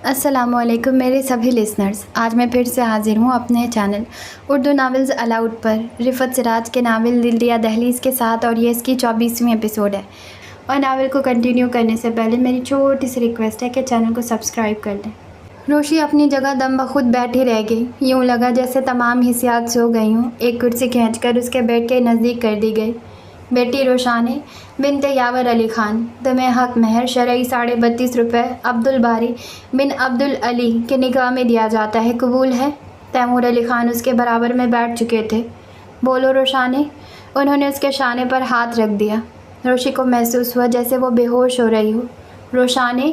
السلام علیکم میرے سبھی لسنرز، آج میں پھر سے حاضر ہوں اپنے چینل اردو ناولز الاؤڈ پر رفعت سراج کے ناول دل دیا دہلیز کے ساتھ، اور یہ اس کی 24ویں ایپیسوڈ ہے۔ اور ناول کو کنٹینیو کرنے سے پہلے میری چھوٹی سی ریکویسٹ ہے کہ چینل کو سبسکرائب کر دیں۔ روشی اپنی جگہ دم بخود بیٹھی رہ گئی، یوں لگا جیسے تمام حسیات سو گئی ہوں۔ ایک کرسی کھینچ کر اس کے بیڈ کے نزدیک کر دی گئی۔ بیٹی روشانے بنت یاور علی خان، تمہیں حق مہر شرعی 32.5 روپے عبدالباری بن عبدالعلی کے نکاح میں دیا جاتا ہے، قبول ہے؟ تیمور علی خان اس کے برابر میں بیٹھ چکے تھے۔ بولو روشانے۔ انہوں نے اس کے شانے پر ہاتھ رکھ دیا۔ روشی کو محسوس ہوا جیسے وہ بے ہوش ہو رہی ہو۔ روشانے،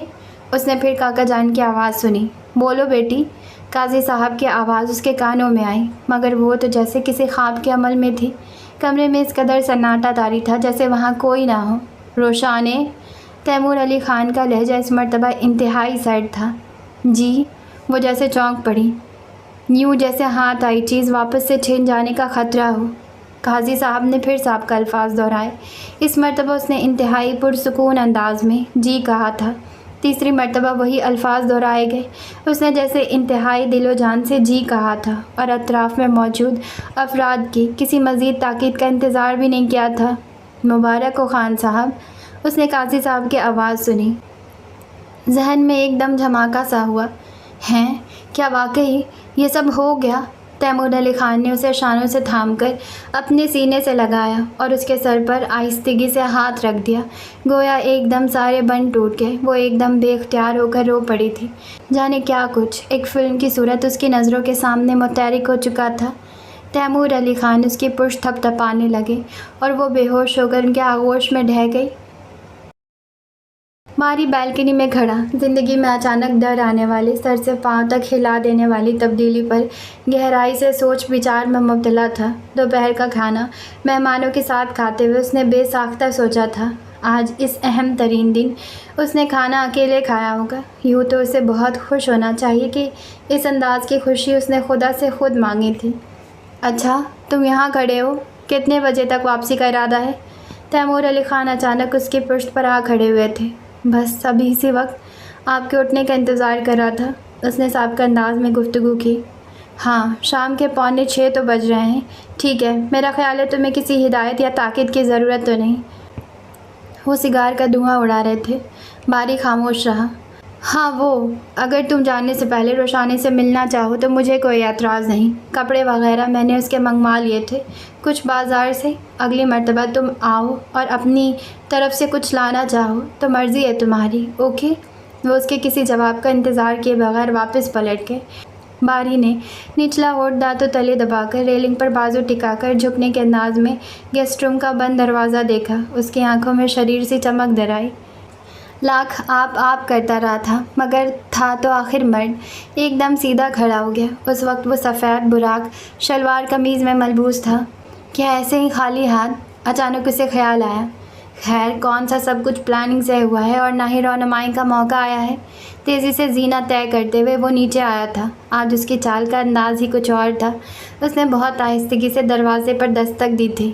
اس نے پھر کاکا جان کی آواز سنی۔ بولو بیٹی۔ قاضی صاحب کی آواز اس کے کانوں میں آئی، مگر وہ تو جیسے کسی خواب کے عمل میں تھی۔ کمرے میں اس قدر سناٹا طاری تھا جیسے وہاں کوئی نہ ہو۔ روشانے، تیمور علی خان کا لہجہ اس مرتبہ انتہائی سرد تھا۔ جی؟ وہ جیسے چونک پڑی، یوں جیسے ہاتھ آئی چیز واپس سے چھن جانے کا خطرہ ہو۔ قاضی صاحب نے پھر سابقہ الفاظ دہرائے۔ اس مرتبہ اس نے انتہائی پرسکون انداز میں جی کہا تھا۔ تیسری مرتبہ وہی الفاظ دہرائے گئے۔ اس نے جیسے انتہائی دل و جان سے جی کہا تھا، اور اطراف میں موجود افراد کی کسی مزید تاکید کا انتظار بھی نہیں کیا تھا۔ مبارک ہو خان صاحب، اس نے قاضی صاحب کی آواز سنی۔ ذہن میں ایک دم جھماکا سا ہوا۔ ہیں؟ کیا واقعی یہ سب ہو گیا؟ تیمور علی خان نے اسے شانوں سے تھام کر اپنے سینے سے لگایا اور اس کے سر پر آہستگی سے ہاتھ رکھ دیا، گویا ایک دم سارے بند ٹوٹ گئے۔ وہ ایک دم بے اختیار ہو کر رو پڑی تھی۔ جانے کیا کچھ ایک فلم کی صورت اس کی نظروں کے سامنے متحرک ہو چکا تھا۔ تیمور علی خان اس کی پشت تھپ تھپانے لگے اور وہ بے ہوش ہو کر ان کے آغوش میں ڈھہ گئی۔ ماری بالکنی میں کھڑا، زندگی میں اچانک ڈر آنے والی، سر سے پاؤں تک ہلا دینے والی تبدیلی پر گہرائی سے سوچ بچار میں مبتلا تھا۔ دوپہر کا کھانا مہمانوں کے ساتھ کھاتے ہوئے اس نے بے ساختہ سوچا تھا، آج اس اہم ترین دن اس نے کھانا اکیلے کھایا ہوگا۔ یوں تو اسے بہت خوش ہونا چاہیے کہ اس انداز کی خوشی اس نے خدا سے خود مانگی تھی۔ اچھا، تم یہاں کھڑے ہو، کتنے بجے تک واپسی کا ارادہ ہے؟ تیمور علی خان اچانک اس کی پشت پر آ کھڑے ہوئے تھے۔ بس ابھی اسی وقت آپ کے اٹھنے کا انتظار کر رہا تھا، اس نے سابقہ انداز میں گفتگو کی۔ ہاں، شام کے 5:45 تو بج رہے ہیں۔ ٹھیک ہے، میرا خیال ہے تمہیں کسی ہدایت یا تاکید کی ضرورت تو نہیں۔ وہ سگار کا دھواں اڑا رہے تھے۔ باری خاموش رہا۔ ہاں اگر تم جانے سے پہلے روشانے سے ملنا چاہو تو مجھے کوئی اعتراض نہیں۔ کپڑے وغیرہ میں نے اس کے منگوا لیے تھے کچھ بازار سے۔ اگلی مرتبہ تم آؤ اور اپنی طرف سے کچھ لانا چاہو تو مرضی ہے تمہاری، اوکے؟ وہ اس کے کسی جواب کا انتظار کیے بغیر واپس پلٹ گئے۔ باری نے نچلا ہونٹ دانتوں تلے دبا کر ریلنگ پر بازو ٹکا کر جھکنے کے انداز میں گیسٹ روم کا بند دروازہ دیکھا۔ اس کی آنکھوں میں شریر سی چمک در آئی۔ لاکھ آپ کرتا رہا تھا، مگر تھا تو آخر مرد۔ ایک دم سیدھا کھڑا ہو گیا۔ اس وقت وہ سفید براق شلوار قمیض میں ملبوس تھا۔ کیا ایسے ہی خالی ہاتھ؟ اچانک اسے خیال آیا۔ خیر، کون سا سب کچھ پلاننگ سے ہوا ہے اور نہ ہی رونمائی کا موقع آیا ہے۔ تیزی سے زینہ طے کرتے ہوئے وہ نیچے آیا تھا۔ آج اس کی چال کا انداز ہی کچھ اور تھا۔ اس نے بہت آہستگی سے دروازے پر دستک دی تھی۔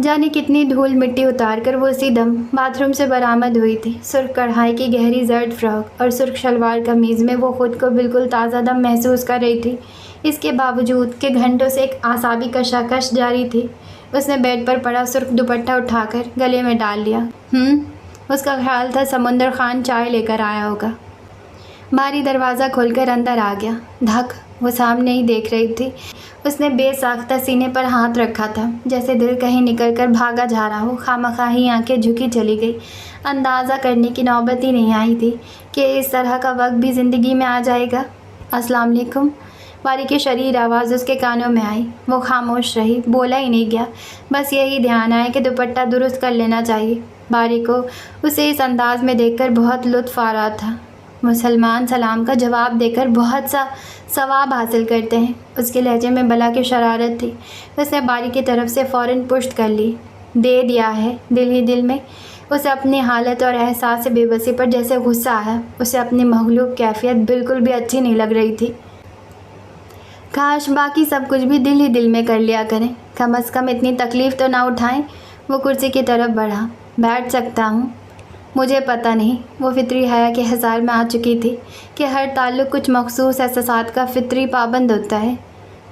جانے کتنی دھول مٹی اتار کر وہ اسی دم باتھ روم سے برآمد ہوئی تھی۔ سرخ کڑھائی کی گہری زرد فراک اور سرخ شلوار قمیض میں وہ خود کو بالکل تازہ دم محسوس کر رہی تھی، اس کے باوجود کہ گھنٹوں سے ایک اعصابی کشاکش جاری تھی۔ اس نے بیڈ پر پڑا سرخ دوپٹہ اٹھا کر گلے میں ڈال لیا۔ اس کا خیال تھا سمندر خان چائے لے کر آیا ہوگا۔ باری دروازہ کھول کر اندر آ گیا۔ دھک، وہ سامنے ہی دیکھ رہی تھی۔ اس نے بے ساختہ سینے پر ہاتھ رکھا تھا، جیسے دل کہیں نکل کر بھاگا جا رہا ہو۔ خواہ ہی آنکھیں جھکی چلی گئی۔ اندازہ کرنے کی نوبت ہی نہیں آئی تھی کہ اس طرح کا وقت بھی زندگی میں آ جائے گا۔ السلام علیکم، باری کی شریر آواز اس کے کانوں میں آئی۔ وہ خاموش رہی، بولا ہی نہیں گیا۔ بس یہی دھیان آیا کہ دوپٹہ درست کر لینا چاہیے۔ باری کو اسے اس انداز میں دیکھ کر بہت لطف آ رہا تھا۔ مسلمان سلام کا جواب دے کر بہت سا ثواب حاصل کرتے ہیں۔ اس کے لہجے میں بلا کی شرارت تھی۔ اس نے باری کی طرف سے فوراً پشت کر لی۔ دے دیا ہے، دل ہی دل میں اسے اپنی حالت اور احساس بے بسی پر جیسے غصہ آیا۔ اسے اپنی مغلوب کیفیت بالکل بھی اچھی نہیں لگ رہی تھی۔ کاش باقی سب کچھ بھی دل ہی دل میں کر لیا کریں، کم از کم اتنی تکلیف تو نہ اٹھائیں۔ وہ کرسی کی طرف بڑھا۔ بیٹھ سکتا ہوں؟ مجھے پتہ نہیں وہ فطری حیا کے حصار میں آ چکی تھی کہ ہر تعلق کچھ مخصوص احساسات کا فطری پابند ہوتا ہے.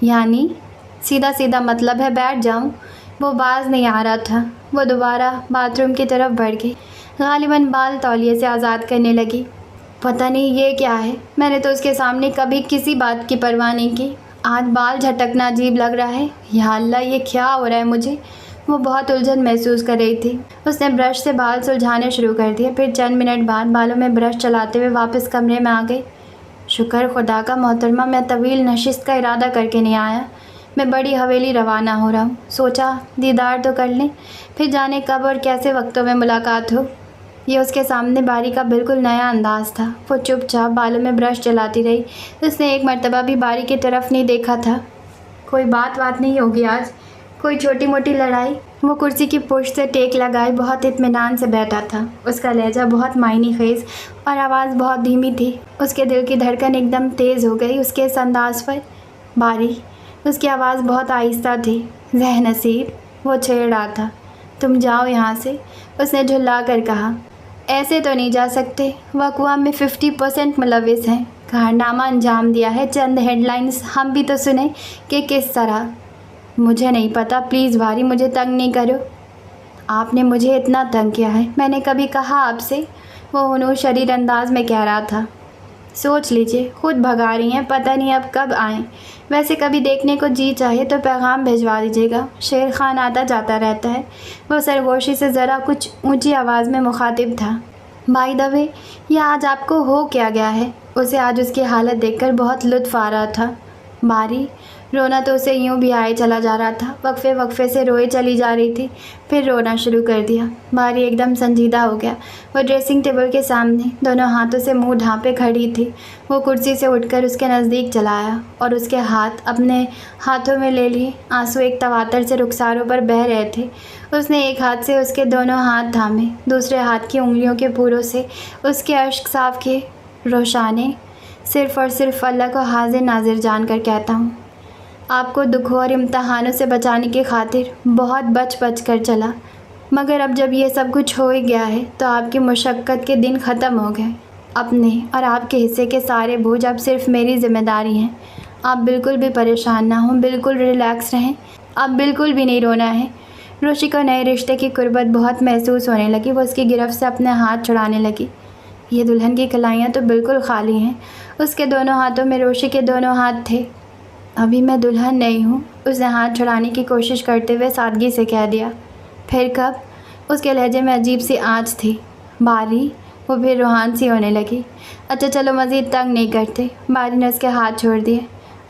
یعنی سیدھا سیدھا مطلب ہے بیٹھ جاؤں. وہ باز نہیں آ رہا تھا. وہ دوبارہ باتھ روم کی طرف بڑھ گئی. غالباً بال تولیے سے آزاد کرنے لگی. پتہ نہیں یہ کیا ہے، میں نے تو اس کے سامنے کبھی کسی بات کی پرواہ نہیں کی. آج بال جھٹکنا عجیب لگ رہا ہے. یا اللہ، یہ کیا ہو رہا ہے مجھے؟ وہ بہت الجھن محسوس کر رہی تھی. اس نے برش سے بال سلجھانے شروع کر دیے. پھر چند منٹ بعد بالوں میں برش چلاتے ہوئے واپس کمرے میں آ گئی. شکر خدا کا محترمہ، میں طویل نشست کا ارادہ کر کے نہیں آیا. میں بڑی حویلی روانہ ہو رہا ہوں. سوچا دیدار تو کر لیں، پھر جانے کب اور کیسے وقتوں میں ملاقات ہو. یہ اس کے سامنے باری کا بالکل نیا انداز تھا. وہ چپ چاپ بالوں میں برش چلاتی رہی. اس نے ایک مرتبہ بھی باری کی طرف نہیں دیکھا تھا. کوئی بات نہیں ہوگی آج؟ کوئی چھوٹی موٹی لڑائی؟ وہ کرسی کی پشت سے ٹیک لگائے بہت اطمینان سے بیٹھا تھا. اس کا لہجہ بہت معنی خیز اور آواز بہت دھیمی تھی. اس کے دل کی دھڑکن ایک دم تیز ہو گئی اس کے اس انداز پر. باری، اس کی آواز بہت آہستہ تھی. ذہ نصیب، وہ چھیڑ رہا تھا. تم جاؤ یہاں سے، اس نے جھلا کر کہا. ایسے تو نہیں جا سکتے. وہ اقوام میں 50% ملوث ہیں. کارنامہ انجام دیا ہے. چند ہیڈ لائنز ہم بھی تو سنیں کہ کس طرح. مجھے نہیں پتہ. پلیز باری، مجھے تنگ نہیں کرو. آپ نے مجھے اتنا تنگ کیا ہے؟ میں نے کبھی کہا آپ سے؟ وہ ہنو شریر انداز میں کہہ رہا تھا. سوچ لیجئے، خود بھگا رہی ہیں. پتہ نہیں اب کب آئیں. ویسے کبھی دیکھنے کو جی چاہے تو پیغام بھجوا دیجیے گا. شیر خان آتا جاتا رہتا ہے. وہ سرگوشی سے ذرا کچھ اونچی آواز میں مخاطب تھا. بائی دا وے، یہ آج آپ کو ہو کیا گیا ہے؟ اسے آج اس کی حالت دیکھ کر بہت لطف آ رہا تھا. باری، رونا تو اسے یوں بھی آئے چلا جا رہا تھا. وقفے سے روئے چلی جا رہی تھی، پھر رونا شروع کر دیا. باری ایک دم سنجیدہ ہو گیا. وہ ڈریسنگ ٹیبل کے سامنے دونوں ہاتھوں سے منہ ڈھانپے کھڑی تھی. وہ کرسی سے اٹھ کر اس کے نزدیک چلا آیا اور اس کے ہاتھ اپنے ہاتھوں میں لے لیے. آنسو ایک تواتر سے رخساروں پر بہہ رہے تھے. اس نے ایک ہاتھ سے اس کے دونوں ہاتھ تھامے، دوسرے ہاتھ کی انگلیوں کے پوروں سے اس کے اشک صاف کیے. روشانے، صرف اور صرف اللہ کو حاضر ناظر جان کر کہتا ہوں، آپ کو دکھوں اور امتحانوں سے بچانے کی خاطر بہت بچ کر چلا. مگر اب جب یہ سب کچھ ہو ہی گیا ہے تو آپ کی مشقت کے دن ختم ہو گئے. اپنے اور آپ کے حصے کے سارے بوجھ اب صرف میری ذمہ داری ہیں. آپ بالکل بھی پریشان نہ ہوں، بالکل ریلیکس رہیں. اب بالکل بھی نہیں رونا ہے. روشی کو نئے رشتے کی قربت بہت محسوس ہونے لگی. وہ اس کی گرفت سے اپنے ہاتھ چھڑانے لگی. یہ دلہن کی کلائیاں تو بالکل خالی ہیں. اس کے دونوں ہاتھوں میں روشی کے دونوں ہاتھ تھے. ابھی میں دلہن نہیں ہوں، اس نے ہاتھ چھڑانے کی کوشش کرتے ہوئے سادگی سے کہہ دیا. پھر کب؟ اس کے لہجے میں عجیب سی آنچ تھی. باری، وہ پھر روحان سی ہونے لگی. اچھا چلو، مزید تنگ نہیں کرتے. باری نے اس کے ہاتھ چھوڑ دیے.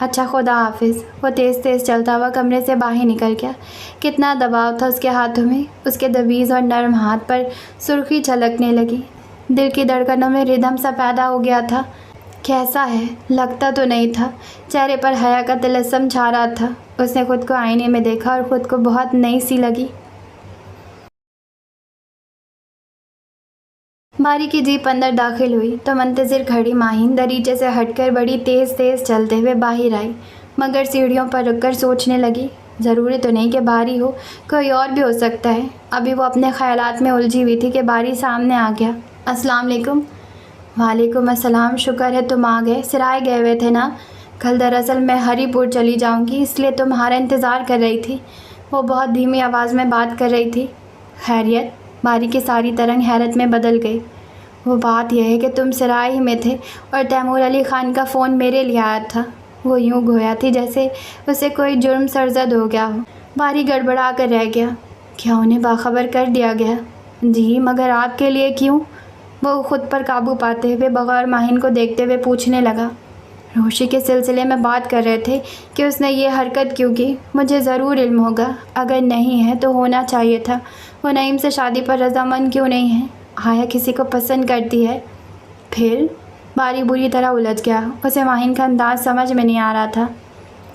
اچھا، خدا حافظ. وہ تیز چلتا ہوا کمرے سے باہر نکل گیا. کتنا دباؤ تھا اس کے ہاتھوں میں. اس کے دویز اور نرم ہاتھ پر سرخی چھلکنے لگی. دل کی دھڑکنوں میں ردھم سا پیدا ہو گیا تھا. کیسا ہے؟ لگتا تو نہیں تھا. چہرے پر حیا کا طلسم چھا رہا تھا. اس نے خود کو آئینے میں دیکھا اور خود کو بہت نئی سی لگی. باری کی جیپ اندر داخل ہوئی تو منتظر کھڑی ماہین دریچے سے ہٹ کر بڑی تیز چلتے ہوئے باہر آئی. مگر سیڑھیوں پر رک کر سوچنے لگی، ضروری تو نہیں کہ باری ہو، کوئی اور بھی ہو سکتا ہے. ابھی وہ اپنے خیالات میں الجھی ہوئی تھی کہ باری سامنے آ گیا. السلام علیکم. وعلیکم السلام. شکر ہے تم آ گئے. سرائے گئے ہوئے تھے نا؟ کل دراصل میں ہری پور چلی جاؤں گی، اس لیے تمہارا انتظار کر رہی تھی. وہ بہت دھیمی آواز میں بات کر رہی تھی. خیریت؟ باری کی ساری ترنگ حیرت میں بدل گئی. وہ بات یہ ہے کہ تم سرائے ہی میں تھے اور تیمور علی خان کا فون میرے لیے آیا تھا. وہ یوں گویا تھی جیسے اسے کوئی جرم سرزد ہو گیا ہو. باری گڑبڑا کر رہ گیا. کیا انہیں باخبر کر دیا گیا؟ جی، مگر آپ کے لیے کیوں؟ وہ خود پر قابو پاتے ہوئے بغیر ماہین کو دیکھتے ہوئے پوچھنے لگا. روشی کے سلسلے میں بات کر رہے تھے کہ اس نے یہ حرکت کیوں کی. مجھے ضرور علم ہوگا. اگر نہیں ہے تو ہونا چاہیے تھا. وہ نعیم سے شادی پر رضامند کیوں نہیں ہے؟ آیا کسی کو پسند کرتی ہے؟ پھر؟ باری بری طرح الجھ گیا. اسے ماہین کا انداز سمجھ میں نہیں آ رہا تھا.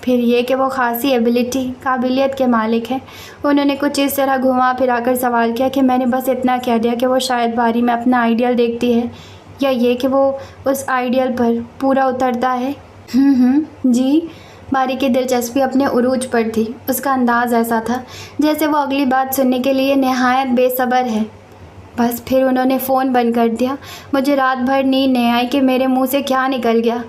پھر یہ کہ وہ خاصی قابلیت کے مالک ہیں. انہوں نے کچھ اس طرح گھما پھرا کر سوال کیا کہ میں نے بس اتنا کہہ دیا کہ وہ شاید باری میں اپنا آئیڈیل دیکھتی ہے، یا یہ کہ وہ اس آئیڈیل پر پورا اترتا ہے. جی. باری کی دلچسپی اپنے عروج پر تھی. اس کا انداز ایسا تھا جیسے وہ اگلی بات سننے کے لیے نہایت بے صبر ہے. बस फिर उन्होंने फ़ोन बंद कर दिया। मुझे रात भर नींद नहीं आई कि मेरे मुंह से क्या निकल गया।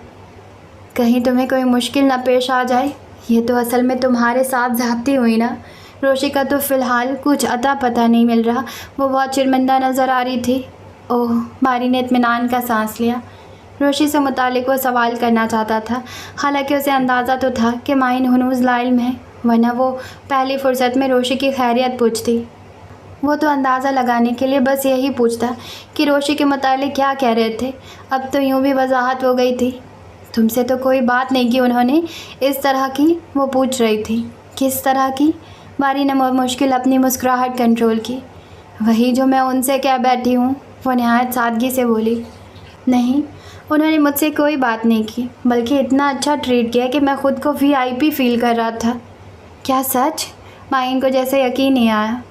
कहीं तुम्हें कोई मुश्किल ना पेश आ जाए। ये तो असल में तुम्हारे साथ ज़्यादती हुई ना। रोशी का तो फ़िलहाल कुछ अता पता नहीं मिल रहा। वो बहुत शर्मिंदा नज़र आ रही थी। ओह, मारी ने इत्मीनान का सांस लिया। रोशी से मुतालिक वो सवाल करना चाहता था, हालांकि उसे अंदाज़ा तो था कि माहिन हनूज़ लाइल्म है, वरना वो पहली फ़ुर्सत में रोशी की खैरियत पूछती। वो तो अंदाज़ा लगाने के लिए बस यही पूछता कि रोशी के मुतालिक क्या कह रहे थे। अब तो यूँ भी वजाहत हो गई थी। तुमसे तो कोई बात नहीं की उन्होंने इस तरह की? वो पूछ रही थी। किस तरह की? मारी ने मुश्किल अपनी मुस्कुराहट कंट्रोल की। वही जो मैं उनसे कह बैठी हूँ, वो नहायत सादगी से बोली। नहीं, उन्होंने मुझसे कोई बात नहीं की, बल्कि इतना अच्छा ट्रीट किया कि मैं ख़ुद को VIP फील कर रहा था। क्या सच? माइन को जैसे यकीन नहीं आया।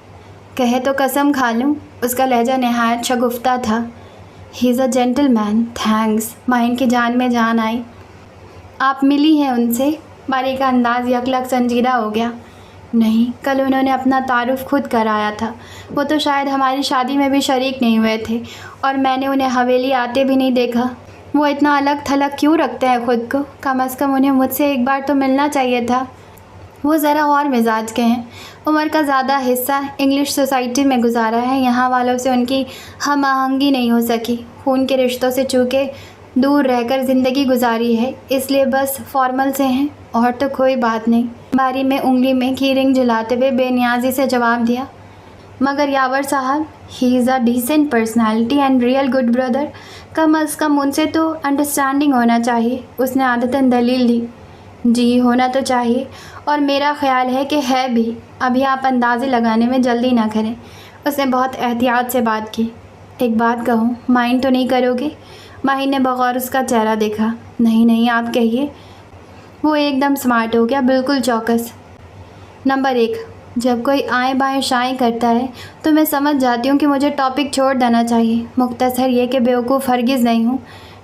कहे तो कसम खा लूँ। उसका लहजा नहायत शगुफ्ता था। ही is a gentleman, thanks. Mine की जान में जान आई। आप मिली हैं उनसे? मारी का अंदाज़ यकलक संजीदा हो गया। नहीं, कल उन्होंने अपना तारुफ खुद कराया था। वो तो शायद हमारी शादी में भी शरीक नहीं हुए थे, और मैंने उन्हें हवेली आते भी नहीं देखा। वो इतना अलग थलग क्यों रखते हैं ख़ुद को? कम अज़ कम उन्हें मुझसे एक बार तो मिलना चाहिए था। वो ज़रा और मिजाज के हैं। उम्र का ज़्यादा हिस्सा इंग्लिश सोसाइटी में गुजारा है। यहाँ वालों से उनकी हम आहंगी नहीं हो सकी। खून के रिश्तों से चूके दूर रहकर ज़िंदगी गुजारी है, इसलिए बस फॉर्मल से हैं, और तो कोई बात नहीं। बारी में उंगली में की रिंग झुलाते हुए बेनियाजी से जवाब दिया। मगर यावर साहब, he is a decent personality and real good brother. कम अज़ कम उनसे तो अंडरस्टैंडिंग होना चाहिए। उसने आदतन दलील दी। जी, होना तो चाहिए, और मेरा ख़्याल है कि है भी। अभी आप अंदाज़े लगाने में जल्दी ना करें। उसने बहुत एहतियात से बात की। एक बात कहूँ, माइंड तो नहीं करोगे? माहिन ने बगौर उसका चेहरा देखा। नहीं नहीं, आप कहिए। वो एकदम स्मार्ट हो गया, बिल्कुल चौकस। नंबर 1, जब कोई आएँ बाएँ शाएँ करता है तो मैं समझ जाती हूँ कि मुझे टॉपिक छोड़ देना चाहिए। मुख्तसर ये कि बेवकूफ़ हरगिज़ नहीं हूँ।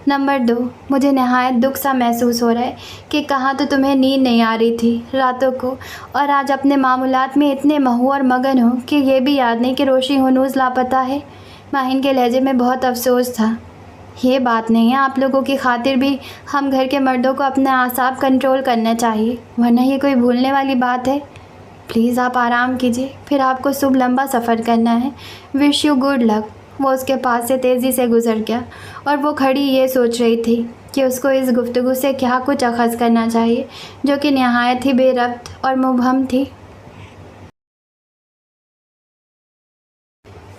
नंबर 2, मुझे नहायत दुख सा महसूस हो रहा है कि कहाँ तो तुम्हें नींद नहीं आ रही थी रातों को, और आज अपने मामूलात में इतने महू और मगन हो कि ये भी याद नहीं कि रोशी हनूज़ लापता है। माहिन के लहजे में बहुत अफसोस था। ये बात नहीं है, आप लोगों की खातिर भी हम घर के मर्दों को अपने आसाब कंट्रोल करना चाहिए, वरना ये कोई भूलने वाली बात है। प्लीज़ आप आराम कीजिए, फिर आपको सुबह लंबा सफ़र करना है। Wish you good luck. वो उसके पास से तेज़ी से गुजर गया, और वो खड़ी ये सोच रही थी कि उसको इस गुफ्तगू से क्या कुछ अखज़ करना चाहिए, जो कि नहायत ही बेरब्त और मुबहम थी।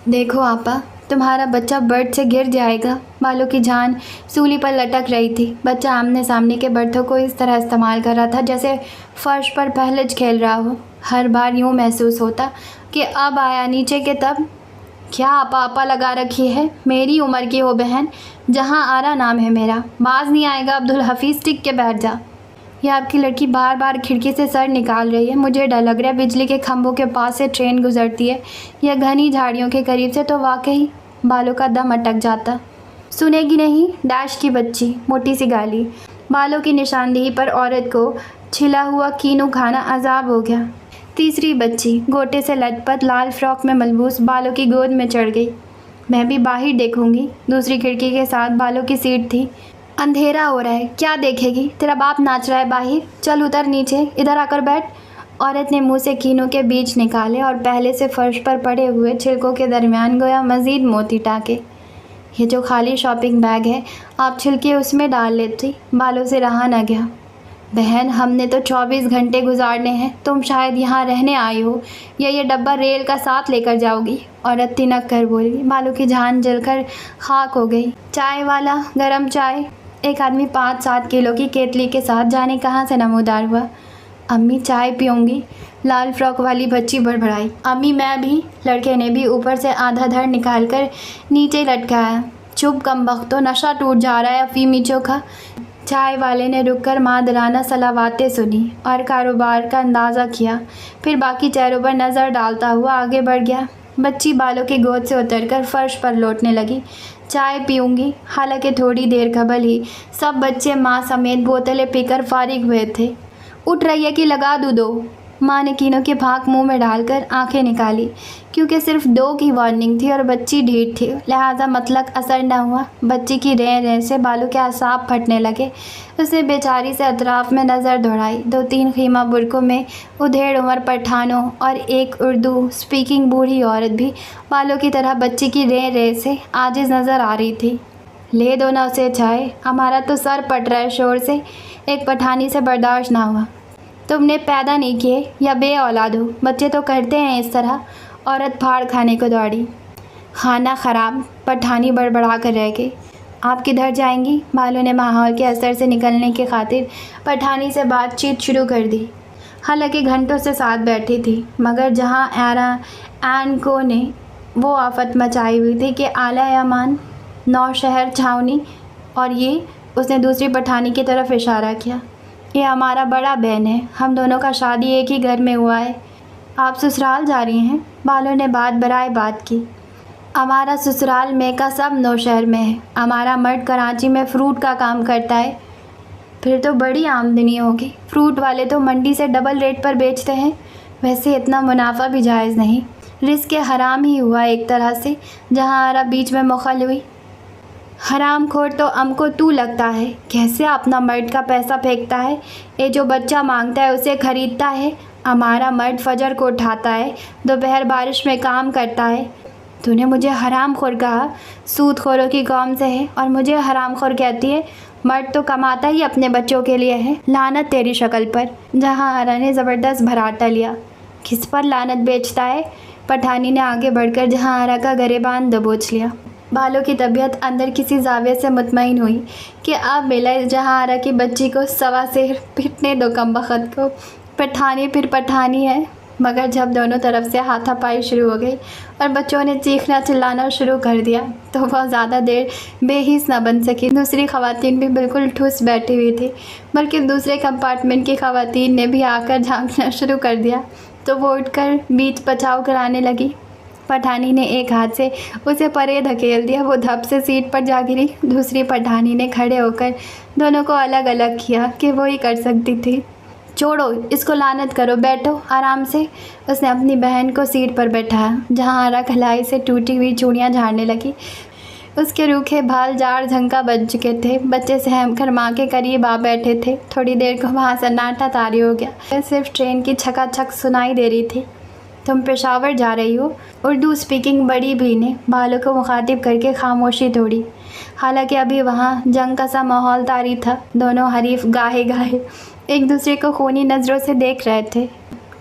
देखो आपा, तुम्हारा बच्चा बर्थ से गिर जाएगा। बालों की जान सूली पर लटक रही थी। बच्चा आमने सामने के बर्थों को इस तरह इस्तेमाल कर रहा था जैसे फर्श पर पहलज खेल रहा हो। हर बार यूँ महसूस होता कि अब आया नीचे के तब। क्या आपा आपा लगा रखी है? मेरी उम्र की हो बहन। जहाँ आरा नाम है मेरा। बाज नहीं आएगा अब्दुल हफीज़, टिक के बैठ जा। ये आपकी लड़की बार बार खिड़की से सर निकाल रही है। मुझे डर लग रहा है बिजली के खंभों के पास से ट्रेन गुजरती है या घनी झाड़ियों के करीब से तो वाकई बालों का दम अटक जाता। सुनेगी नहीं? डैश की बच्ची, मोटी सी गाली। बालों की निशानदेही पर औरत को छिला हुआ कीनू खाना अजाब हो गया। तीसरी बच्ची गोटे से लटपट लाल फ्रॉक में मलबूस बालों की गोद में चढ़ गई। मैं भी बाहर देखूंगी। दूसरी खिड़की के साथ बालों की सीट थी। अंधेरा हो रहा है, क्या देखेगी? तेरा बाप नाच रहा है बाहर। चल उतर नीचे, इधर आकर बैठ। औरत ने मुंह से कीनों के बीज निकाले और पहले से फर्श पर पड़े हुए छिलकों के दरमियान गोया मज़ीद मोती टाके। ये जो खाली शॉपिंग बैग है, आप छिलके उसमें डाल लेती। बालों से रहा न गया। बहन, हमने तो 24 घंटे गुजारने हैं। तुम शायद यहाँ रहने आई हो, या ये डब्बा रेल का साथ लेकर जाओगी। औरत तिनक कर बोली। बालों की जान जलकर खाक हो गई। चाय वाला, गरम चाय। एक आदमी 5-7 किलो की केतली के साथ जाने कहाँ से नमूदार हुआ। अम्मी चाय पीऊँगी, लाल फ्रॉक वाली बच्ची बड़बड़ाई। अम्मी मैं भी। लड़के ने भी ऊपर से आधा धड़ निकाल कर नीचे लटकाया। चुप कमबख्तो, नशा टूट जा रहा है अफीमी चोखा। चाय वाले ने रुककर मादराना सलावातें सुनी और कारोबार का अंदाज़ा किया, फिर बाकी चेहरों पर नज़र डालता हुआ आगे बढ़ गया। बच्ची बालों की गोद से उतरकर फर्श पर लौटने लगी। चाय पीऊँगी। हालांकि थोड़ी देर कबल ही सब बच्चे माँ समेत बोतलें पीकर फारिग हुए थे। उठ रही है कि लगा दूँ दो? माँ ने कीनों की भाग मुंह में डालकर आंखें निकाली। क्योंकि सिर्फ 2 की वार्निंग थी और बच्ची ढीठ थी, लिहाजा मतलब असर न हुआ। बच्ची की रें रें से बालों के असाब फटने लगे। उसने बेचारी से अतराफ में नज़र दौड़ाई। 2-3 खीमा बुरकों में उधेड़ उम्र पठानों और एक उर्दू स्पीकिंग बूढ़ी औरत भी बालों की तरह बच्ची की रें रें से आजिज़ नज़र आ रही थी। ले दो ना उसे चाय, हमारा तो सर पट रहा है शोर से। एक पठानी से बर्दाश्त ना हुआ। तुमने पैदा नहीं किए या बे औलाद हो, बच्चे तो करते हैं इस तरह। औरत फाड़ खाने को दौड़ी। खाना ख़राब, पठानी बड़बड़ा कर रह गई। आप किधर जाएंगी? बालू ने माहौल के असर से निकलने की खातिर पठानी से बातचीत शुरू कर दी। हालांकि घंटों से साथ बैठी थी, मगर जहाँ एन को ने वो आफत मचाई हुई थी कि आला यामान, नौशहर छावनी, और ये उसने दूसरी पठानी की तरफ इशारा किया। ये हमारा बड़ा बहन है, हम दोनों का शादी एक ही घर में हुआ है। आप ससुराल जा रही हैं? बालू ने बात बराए बात की। हमारा ससुराल में का सब नौशहर में है। हमारा मर्द कराची में फ्रूट का काम करता है। फिर तो बड़ी आमदनी होगी। फ्रूट वाले तो मंडी से डबल रेट पर बेचते हैं। वैसे इतना मुनाफा भी जायज़ नहीं, रिस्क हराम ही हुआ एक तरह से। जहाँ आरा बीच में मुखल हुई। हराम खोर तो हमको तू लगता है, कैसे अपना मर्द का पैसा फेंकता है। ये जो बच्चा मांगता है उसे खरीदता है। हमारा मर्द फजर को उठाता है, दोपहर बारिश में काम करता है। तूने मुझे हराम खोर कहा, सूद खोरों की कौम से है और मुझे हराम खोर कहती है। मर्द तो कमाता ही अपने बच्चों के लिए है। लानत तेरी शक्ल पर। जहाँ आरा ने ज़बरदस्त भराटा लिया। किस पर लानत बेचता है? पठानी ने आगे बढ़कर जहाँ आरा का गरेबान दबोच लिया। बालों की तबीयत अंदर किसी जाविये से मुतमईन हुई कि अब मिला जहाँ आरा की बच्ची को सवा से पिटने दो कमबख्त को। पठानी फिर पठानी है। मगर जब दोनों तरफ से हाथापाई शुरू हो गई और बच्चों ने चीखना चिल्लाना शुरू कर दिया तो वह ज़्यादा देर बेहिस न बन सकी। दूसरी ख़वातीन भी बिल्कुल ठुस बैठी हुई थी, बल्कि दूसरे कंपार्टमेंट की ख़वातीन ने भी आकर झांकना शुरू कर दिया तो वो उठकर बीच बचाव कराने लगी। पठानी ने एक हाथ से उसे परे धकेल दिया। वो धप से सीट पर जा गिरी। दूसरी पठानी ने खड़े होकर दोनों को अलग अलग किया कि वो ही कर सकती थी। छोड़ो इसको, लानत करो, बैठो आराम से। उसने अपनी बहन को सीट पर बैठाया। जहाँ आरा खलाई से टूटी हुई चूड़ियाँ झाड़ने लगी। उसके रूखे बाल जाड़ झंका बन चुके थे। बच्चे सहम कर माँ के करीब आ बैठे थे। थोड़ी देर को वहाँ सन्नाटा तारी हो गया। सिर्फ ट्रेन की छकाछक सुनाई दे रही थी। तुम पेशावर जा रही हो? उर्दू स्पीकिंग बड़ी भी ने बालों को मुखातिब करके खामोशी तोड़ी। हालांकि अभी वहाँ जंग का सा माहौल तारी था। दोनों हरीफ गाहे गाहे एक दूसरे को खूनी नज़रों से देख रहे थे।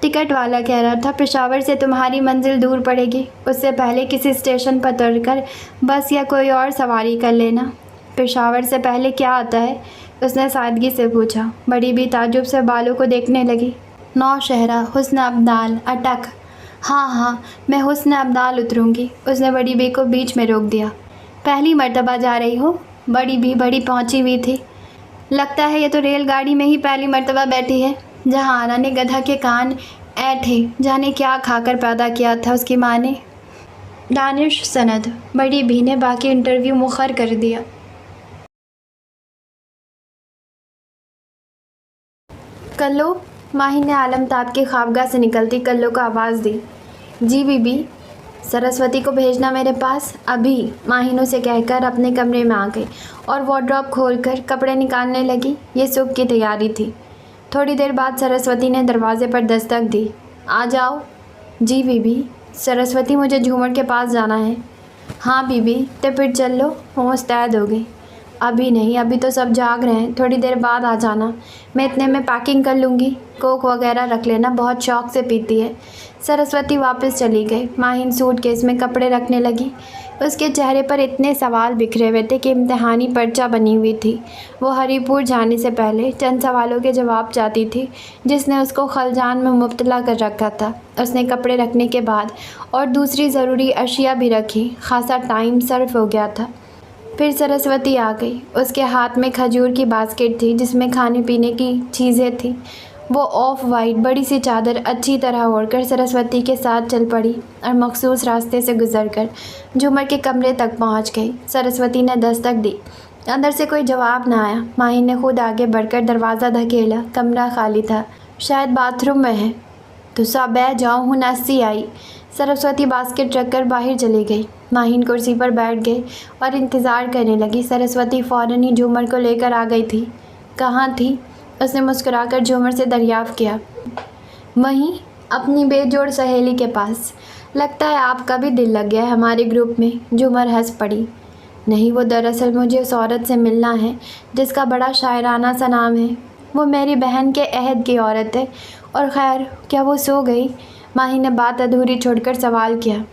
टिकट वाला कह रहा था पेशावर से तुम्हारी मंजिल दूर पड़ेगी, उससे पहले किसी स्टेशन पर उतरकर बस या कोई और सवारी कर लेना। पेशावर से पहले क्या आता है? उसने सादगी से पूछा। बड़ी भी ताजुब से बालों को देखने लगी। नौशहरा, हुस्न अब्दाल, अटक। हाँ, मैं हुस्न अब्दाल उतरूँगी। उसने बड़ी बी को बीच में रोक दिया। पहली मर्तबा जा रही हो? बड़ी भी बड़ी पहुँची हुई थी। लगता है ये तो रेलगाड़ी में ही पहली मर्तबा बैठी है। जहाँ आरा ने गधा के कान ऐठे, जाने क्या खाकर पैदा किया था उसकी माँ ने। दानिश सनद। बड़ी भी ने बाकी इंटरव्यू मुखर कर दिया। कल्लो, माही ने आलमताब की ख्वाबगाह से निकलती कल्लो को आवाज़ दी। जी बीबी। सरस्वती को भेजना मेरे पास अभी, माहिनों से कहकर अपने कमरे में आ गई और वार्डरोब खोलकर कपड़े निकालने लगी। ये सुबह की तैयारी थी। थोड़ी देर बाद सरस्वती ने दरवाजे पर दस्तक दी। आ जाओ। जी बीबी। सरस्वती, मुझे झूमर के पास जाना है। हाँ बीबी, तो फिर चल लो। वो मुस्तैद हो गई। अभी नहीं, अभी तो सब जाग रहे हैं, थोड़ी देर बाद आ जाना। मैं इतने में पैकिंग कर लूँगी। कोक वगैरह रख लेना, बहुत शौक से पीती है। सरस्वती वापस चली गई। माहिन सूटकेस में कपड़े रखने लगी। उसके चेहरे पर इतने सवाल बिखरे हुए थे कि इम्तिहानी पर्चा बनी हुई थी। वो हरीपुर जाने से पहले चंद सवालों के जवाब चाहती थी जिसने उसको खलजान में मुब्तला कर रखा था। उसने कपड़े रखने के बाद और दूसरी ज़रूरी अशिया भी रखी। खासा टाइम सर्फ हो गया था। फिर सरस्वती आ गई। उसके हाथ में खजूर की बास्केट थी जिसमें खाने पीने की चीज़ें थी। वो ऑफ वाइट बड़ी सी चादर अच्छी तरह ओढ़कर सरस्वती के साथ चल पड़ी और मखसूस रास्ते से गुजरकर झूमर के कमरे तक पहुंच गई। सरस्वती ने दस्तक दी। अंदर से कोई जवाब ना आया। माही ने खुद आगे बढ़कर दरवाज़ा धकेला। कमरा खाली था। शायद बाथरूम में है। तो सब बह जाओ हूँ नस्सी आई। सरस्वती बास्केट रख कर बाहर चली गई। माहिन कुर्सी पर बैठ गई और इंतज़ार करने लगी। सरस्वती फ़ौरन ही झूमर को लेकर आ गई थी। कहाँ थी? उसने मुस्कुराकर झूमर से दरियाफ़्त किया। वहीं अपनी बेजोड़ सहेली के पास। लगता है आपका भी दिल लग गया है हमारे ग्रुप में। झूमर हंस पड़ी। नहीं, वो दरअसल मुझे उस औरत से मिलना है जिसका बड़ा शायराना सा नाम है। वो मेरी बहन के अहद की औरत है। और खैर, क्या वो सो गई? माही ने बात अधूरी छोड़कर सवाल किया।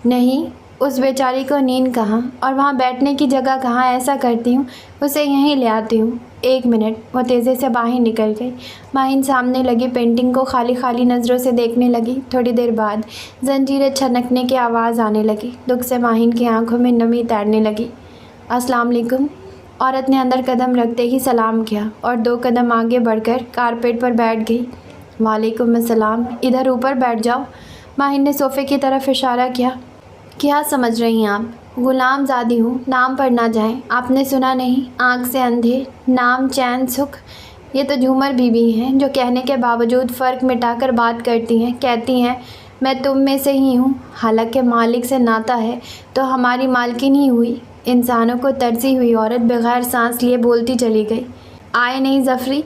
नहीं, उस बेचारी को नींद कहाँ, और वहाँ बैठने की जगह कहाँ। ऐसा करती हूँ, उसे यहीं ले आती हूँ। एक मिनट। वो तेज़ी से बाहर निकल गई। माहिन सामने लगी पेंटिंग को खाली खाली नज़रों से देखने लगी। थोड़ी देर बाद जंजीरें छनकने की आवाज़ आने लगी। दुख से माहिन की आंखों में नमी तैरने लगी। अस्सलाम वालेकुम। औरत ने अंदर कदम रखते ही सलाम किया और 2 कदम आगे बढ़कर कारपेट पर बैठ गई। वालेकुम अस्सलाम। इधर ऊपर बैठ जाओ। माहिन ने सोफ़े की तरफ इशारा किया। क्या समझ रही हैं आप? गुलाम ज़ादी हूँ, नाम पर ना जाएं। आपने सुना नहीं? आँख से अंधे, नाम चैन सुख। ये तो झूमर बीबी हैं जो कहने के बावजूद फ़र्क मिटाकर बात करती हैं। कहती हैं मैं तुम में से ही हूँ। हालांकि मालिक से नाता है तो हमारी मालकिन ही हुई। इंसानों को तरसी हुई औरत बग़ैर सांस लिए बोलती चली गई। आए नहीं ज़फ़री?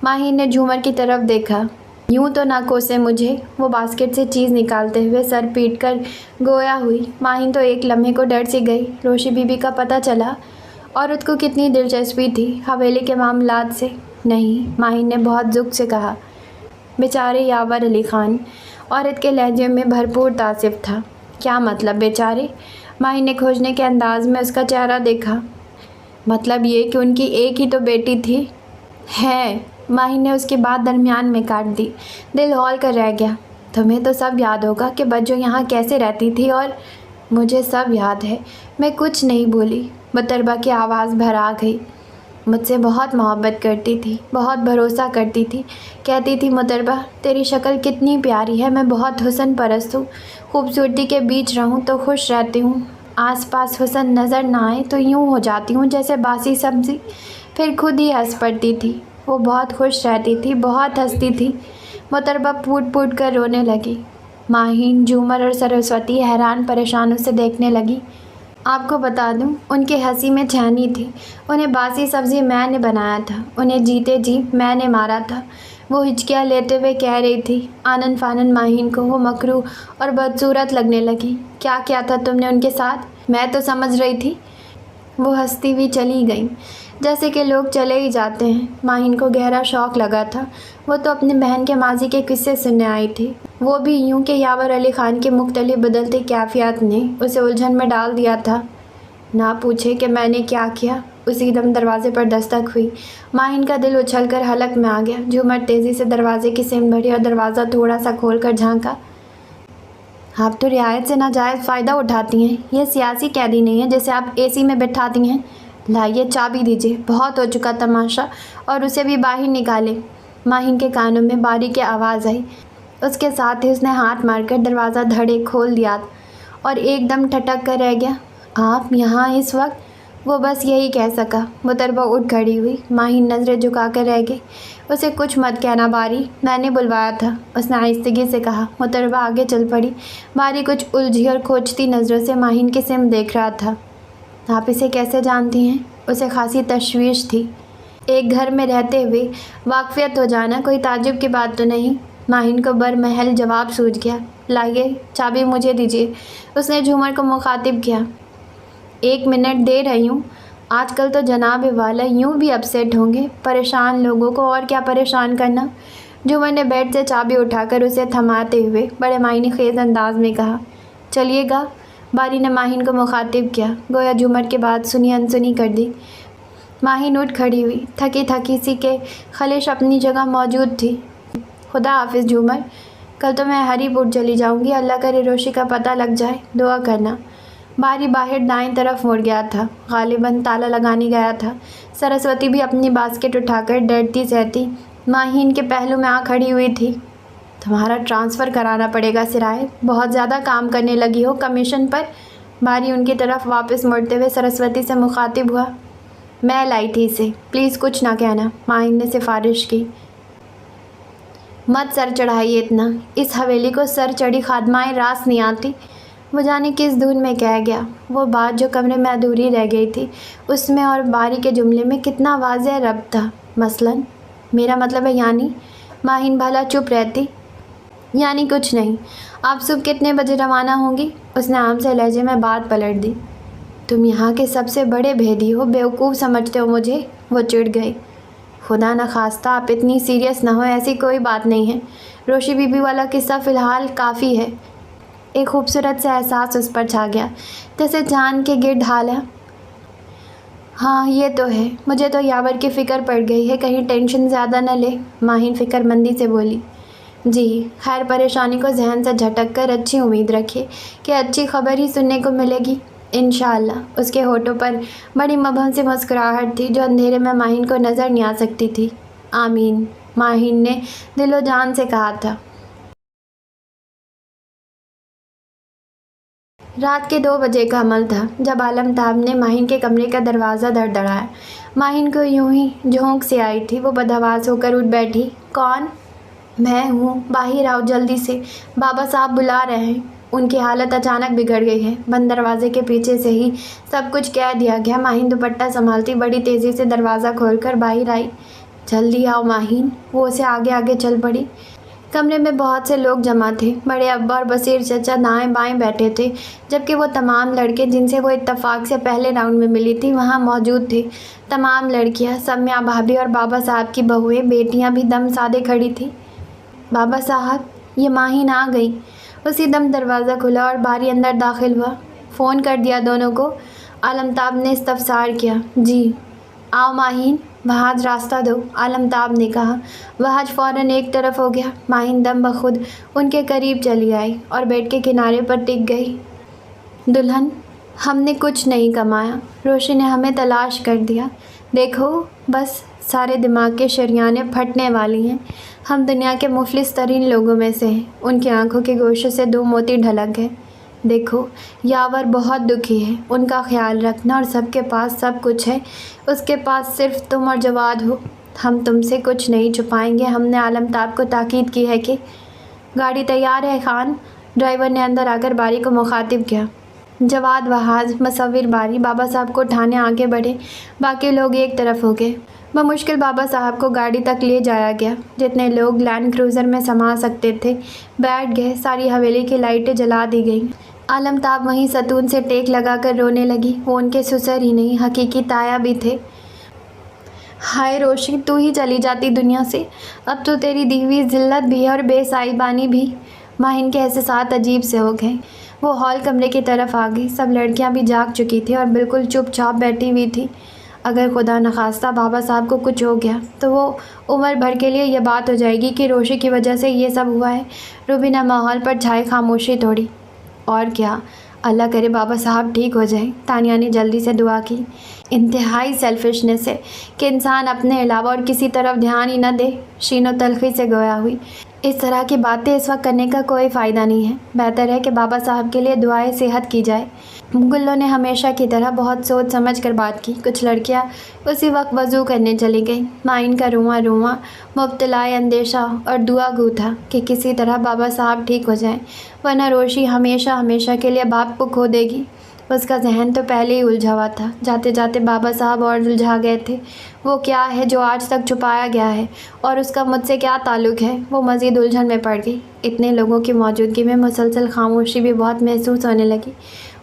माहिन ने झूमर की तरफ देखा। यूँ तो ना कोसे मुझे। वो बास्केट से चीज़ निकालते हुए सर पीट कर गोया हुई। माहिन तो एक लम्हे को डर सी गई। रोशी बीबी का पता चला? औरत को कितनी दिलचस्पी थी हवेली के मामलात से? नहीं, माहिन ने बहुत दुख से कहा। बेचारे यावर अली ख़ान। औरत के लहजे में भरपूर तासिफ था। क्या मतलब बेचारे? माहिन ने खोजने के अंदाज में उसका चेहरा देखा। मतलब ये कि उनकी एक ही तो बेटी थी। है। माहिन ने उसकी बात दरमियान में काट दी। दिल हौल कर रह गया। तुम्हें तो सब याद होगा कि बच्चों यहाँ कैसे रहती थी। और मुझे सब याद है। मैं कुछ नहीं बोली। मुतरबा की आवाज़ भरा गई। मुझसे बहुत मोहब्बत करती थी, बहुत भरोसा करती थी। कहती थी मुतरबा तेरी शक्ल कितनी प्यारी है। मैं बहुत हुस्न परस्त हूँ। खूबसूरती के बीच रहूँ तो खुश रहती हूँ। आस पास हुस्न नज़र ना आए तो यूँ हो जाती हूँ जैसे बासी सब्ज़ी। फिर खुद ही हंस पड़ती थी। वो बहुत खुश रहती थी, बहुत हंसती थी। मुतरबा फूट फूट कर रोने लगी। माहिन, झूमर और सरस्वती हैरान परेशान उसे देखने लगी। आपको बता दूं, उनकी हंसी में छानी थी। उन्हें बासी सब्ज़ी मैंने बनाया था। उन्हें जीते जी मैंने मारा था। वो हिचकियाँ लेते हुए कह रही थी। आनन फानन माहिन को वो मकरूह और बदसूरत लगने लगी। क्या किया था तुमने उनके साथ? मैं तो समझ रही थी। वो हंसती हुई चली गई। जैसे कि लोग चले ही जाते हैं। माहिन को गहरा शौक़ लगा था। वो तो अपनी बहन के माजी के किस्से सुनने आई थी। वो भी यूँ कि यावर अली ख़ान की मुख्तलिफ बदलती कैफियत ने उसे उलझन में डाल दिया था। ना पूछे कि मैंने क्या किया। उसी दम दरवाजे पर दस्तक हुई। माहिन का दिल उछलकर हलक में आ गया। झूमर तेज़ी से दरवाजे की सिम बढ़ी और दरवाज़ा थोड़ा सा खोल कर झाँका। आप तो रियायत से नाजायज़ फ़ायदा उठाती हैं। ये सियासी कैदी नहीं है जिसे आप एसी में बिठाती हैं। लाइए चाबी दीजिए। बहुत हो चुका तमाशा, और उसे भी बाहर निकाले। माहिन के कानों में बारी की आवाज़ आई। उसके साथ ही उसने हाथ मारकर दरवाज़ा धड़े खोल दिया और एकदम ठटक कर रह गया। आप यहाँ इस वक्त? वो बस यही कह सका। मुतरबा उठ खड़ी हुई। माहिन नज़रें झुका कर रह गई। उसे कुछ मत कहना बारी, मैंने बुलवाया था, उसने आहिस्तगी से कहा। मुतरबा आगे चल पड़ी। बारी कुछ उलझी और खोजती नज़रों से माहिन की सिम देख रहा था। आप इसे कैसे जानती हैं? उसे खासी तशवीश थी। एक घर में रहते हुए वाकफ़ियत हो जाना कोई ताज्जुब की बात तो नहीं। माहिन को बरमहल जवाब सूझ गया। लाइए चाबी मुझे दीजिए, उसने झूमर को मुखातिब किया। 1 मिनट दे रही हूँ। आजकल तो जनाब वाला यूँ भी अपसेट होंगे। परेशान लोगों को और क्या परेशान करना। झूमर ने बेड से चाबी उठाकर उसे थमाते हुए बड़े मायने खेज़ अंदाज में कहा, चलिएगा। बारी ने माहिन को मुखातिब किया। गोया झूमर की बात सुनी अनसुनी कर दी। माहिन उठ खड़ी हुई। थकी थकी सी के खलिश अपनी जगह मौजूद थी। खुदा हाफिज़ झूमर, कल तो मैं हरीपुर चली जाऊंगी। अल्लाह करे रोशी का पता लग जाए, दुआ करना। बारी बाहर दाएं तरफ मुड़ गया था। गालिबन ताला लगाने गया था। सरस्वती भी अपनी बास्केट उठाकर डरती सहती माहिन के पहलू में आ खड़ी हुई थी। तुम्हारा ट्रांसफ़र कराना पड़ेगा सिराए, बहुत ज़्यादा काम करने लगी हो कमीशन पर। बारी उनकी तरफ वापस मुड़ते हुए सरस्वती से मुखातिब हुआ। मैं लाई थी इसे, प्लीज़ कुछ ना कहना, माहिन ने सिफारिश की। मत सर चढ़ाइए इतना, इस हवेली को सर चढ़ी खादमाए रास नहीं आती। वो जाने किस धुन में कह गया। वो बात जो कमरे में अधूरी रह गई थी उसमें और बारी के जुमले में कितना वाज़ेह रब्त था। मसलन मेरा मतलब है यानी। माहिन भला चुप रहती। यानी कुछ नहीं। आप सुबह कितने बजे रवाना होंगी? उसने आम से लहजे में बात पलट दी। तुम यहाँ के सबसे बड़े भेदी हो, बेवकूफ़ समझते हो मुझे? वो चिढ़ गई। खुदा न खास्ता आप इतनी सीरियस ना हो, ऐसी कोई बात नहीं है। रोशी बीबी वाला किस्सा फ़िलहाल काफ़ी है। एक खूबसूरत सा एहसास उस पर छा गया, जैसे चांद के गिर्द ढाला। हाँ ये तो है। मुझे तो यावर की फ़िक्र पड़ गई है, कहीं टेंशन ज़्यादा न ले। माहिन फ़िक्रमंदी से बोली। जी खैर, परेशानी को जहन से झटक कर अच्छी उम्मीद रखिए कि अच्छी खबर ही सुनने को मिलेगी इंशाअल्लाह। उसके होठों पर बड़ी मबहम सी मुस्कुराहट थी जो अंधेरे में माहिन को नज़र नहीं आ सकती थी। आमीन, माहिन ने दिलो जान से कहा था। रात के 2 बजे का अमल था जब आलमताब ने माहिन के कमरे का दरवाज़ा धड़धड़ाया। माहिन को यूं ही झोंक से आई थी। वो बदहवास होकर उठ बैठी। कौन? मैं हूँ, बाहर आओ जल्दी से, बाबा साहब बुला रहे हैं। उनकी हालत अचानक बिगड़ गई है। बंद दरवाजे के पीछे से ही सब कुछ कह दिया गया। माहिन दुपट्टा संभालती बड़ी तेज़ी से दरवाज़ा खोलकर बाहर आई। जल्दी आओ माहिन। वो उसे आगे आगे चल पड़ी। कमरे में बहुत से लोग जमा थे। बड़े अब्बा और बसीर चचा दाएं बाएं बैठे थे, जबकि वो तमाम लड़के जिनसे वो इत्तफाक से पहले राउंड में मिली थी वहाँ मौजूद थे। तमाम लड़कियाँ, सम्या भाभी और बाबा साहब की बहुएं, बेटियाँ भी दम साधे खड़ी थी। बाबा साहब, ये माहिन आ गई। उसी दम दरवाज़ा खुला और बारी अंदर दाखिल हुआ। फ़ोन कर दिया दोनों को? आलमताब ने इस्तफसार किया। जी। आओ माहिन, वहाज रास्ता दो, आलमताब ने कहा। वहाज फ़ौरन एक तरफ हो गया। माहिन दम बखुद उनके करीब चली आई और बेड के किनारे पर टिक गई। दुल्हन, हमने कुछ नहीं कमाया, रोशी ने हमें तलाश कर दिया। देखो बस सारे दिमाग के शरियानें फटने वाली हैं। हम दुनिया के मुफलिस तरीन लोगों में से हैं। उनकी आंखों के गोशे से 2 मोती ढलक गए। देखो यावर बहुत दुखी है, उनका ख्याल रखना। और सबके पास सब कुछ है, उसके पास सिर्फ तुम और जवाद हो। हम तुमसे कुछ नहीं छुपाएंगे। हमने आलमताब को ताकीद की है कि गाड़ी तैयार है खान। ड्राइवर ने अंदर आकर बारी को मुखातिब किया। जवाद, वहाज, मुसव्विर बारी बाबा साहब को उठाने आगे बढ़े। बाकी लोग एक तरफ हो गए। बमुश्किल बाबा साहब को गाड़ी तक ले जाया गया। जितने लोग लैंड क्रूज़र में समा सकते थे बैठ गए। सारी हवेली की लाइटें जला दी गईं। आलमताब वहीं सतून से टेक लगाकर रोने लगी। वो उनके ससुर ही नहीं, हकीकी ताया भी थे। हाय रोशी, तू ही चली जाती दुनिया से। अब तो तेरी दी हुई ज़िल्लत भी है और बेसाहिबानी भी। माहिन के एहसास अजीब से हो गए। वो हॉल कमरे की तरफ आ गई। सब लड़कियां भी जाग चुकी थी और बिल्कुल चुपचाप बैठी हुई थी। अगर खुदा न खास्ता बाबा साहब को कुछ हो गया तो वो उम्र भर के लिए ये बात हो जाएगी कि रोशी की वजह से ये सब हुआ है। रूबी ने माहौल पर छाई खामोशी तोड़ी। और क्या, अल्लाह करे बाबा साहब ठीक हो जाए। तानिया ने जल्दी से दुआ की। इंतहाई सेल्फिशनेस है कि इंसान अपने अलावा और किसी तरफ ध्यान ही न दे। शीनो तलखी से गोया हुई। इस तरह की बातें इस वक्त करने का कोई फ़ायदा नहीं है। बेहतर है कि बाबा साहब के लिए दुआएं सेहत की जाए। गुल्लो ने हमेशा की तरह बहुत सोच समझ कर बात की। कुछ लड़कियां उसी वक्त वज़ू करने चली गईं। माइन का रुआं रुआं मुब्तलाए अंदेशा और दुआ गू था कि किसी तरह बाबा साहब ठीक हो जाएं, वरना रोशी हमेशा हमेशा के लिए बाप को खो देगी। उसका जहन तो पहले ही उलझा हुआ था। जाते जाते बाबा साहब और उलझा गए थे। वो क्या है जो आज तक छुपाया गया है और उसका मुझसे क्या ताल्लुक़ है? वो मज़ीद उलझन में पड़ गई। इतने लोगों की मौजूदगी में मुसलसल खामोशी भी बहुत महसूस होने लगी।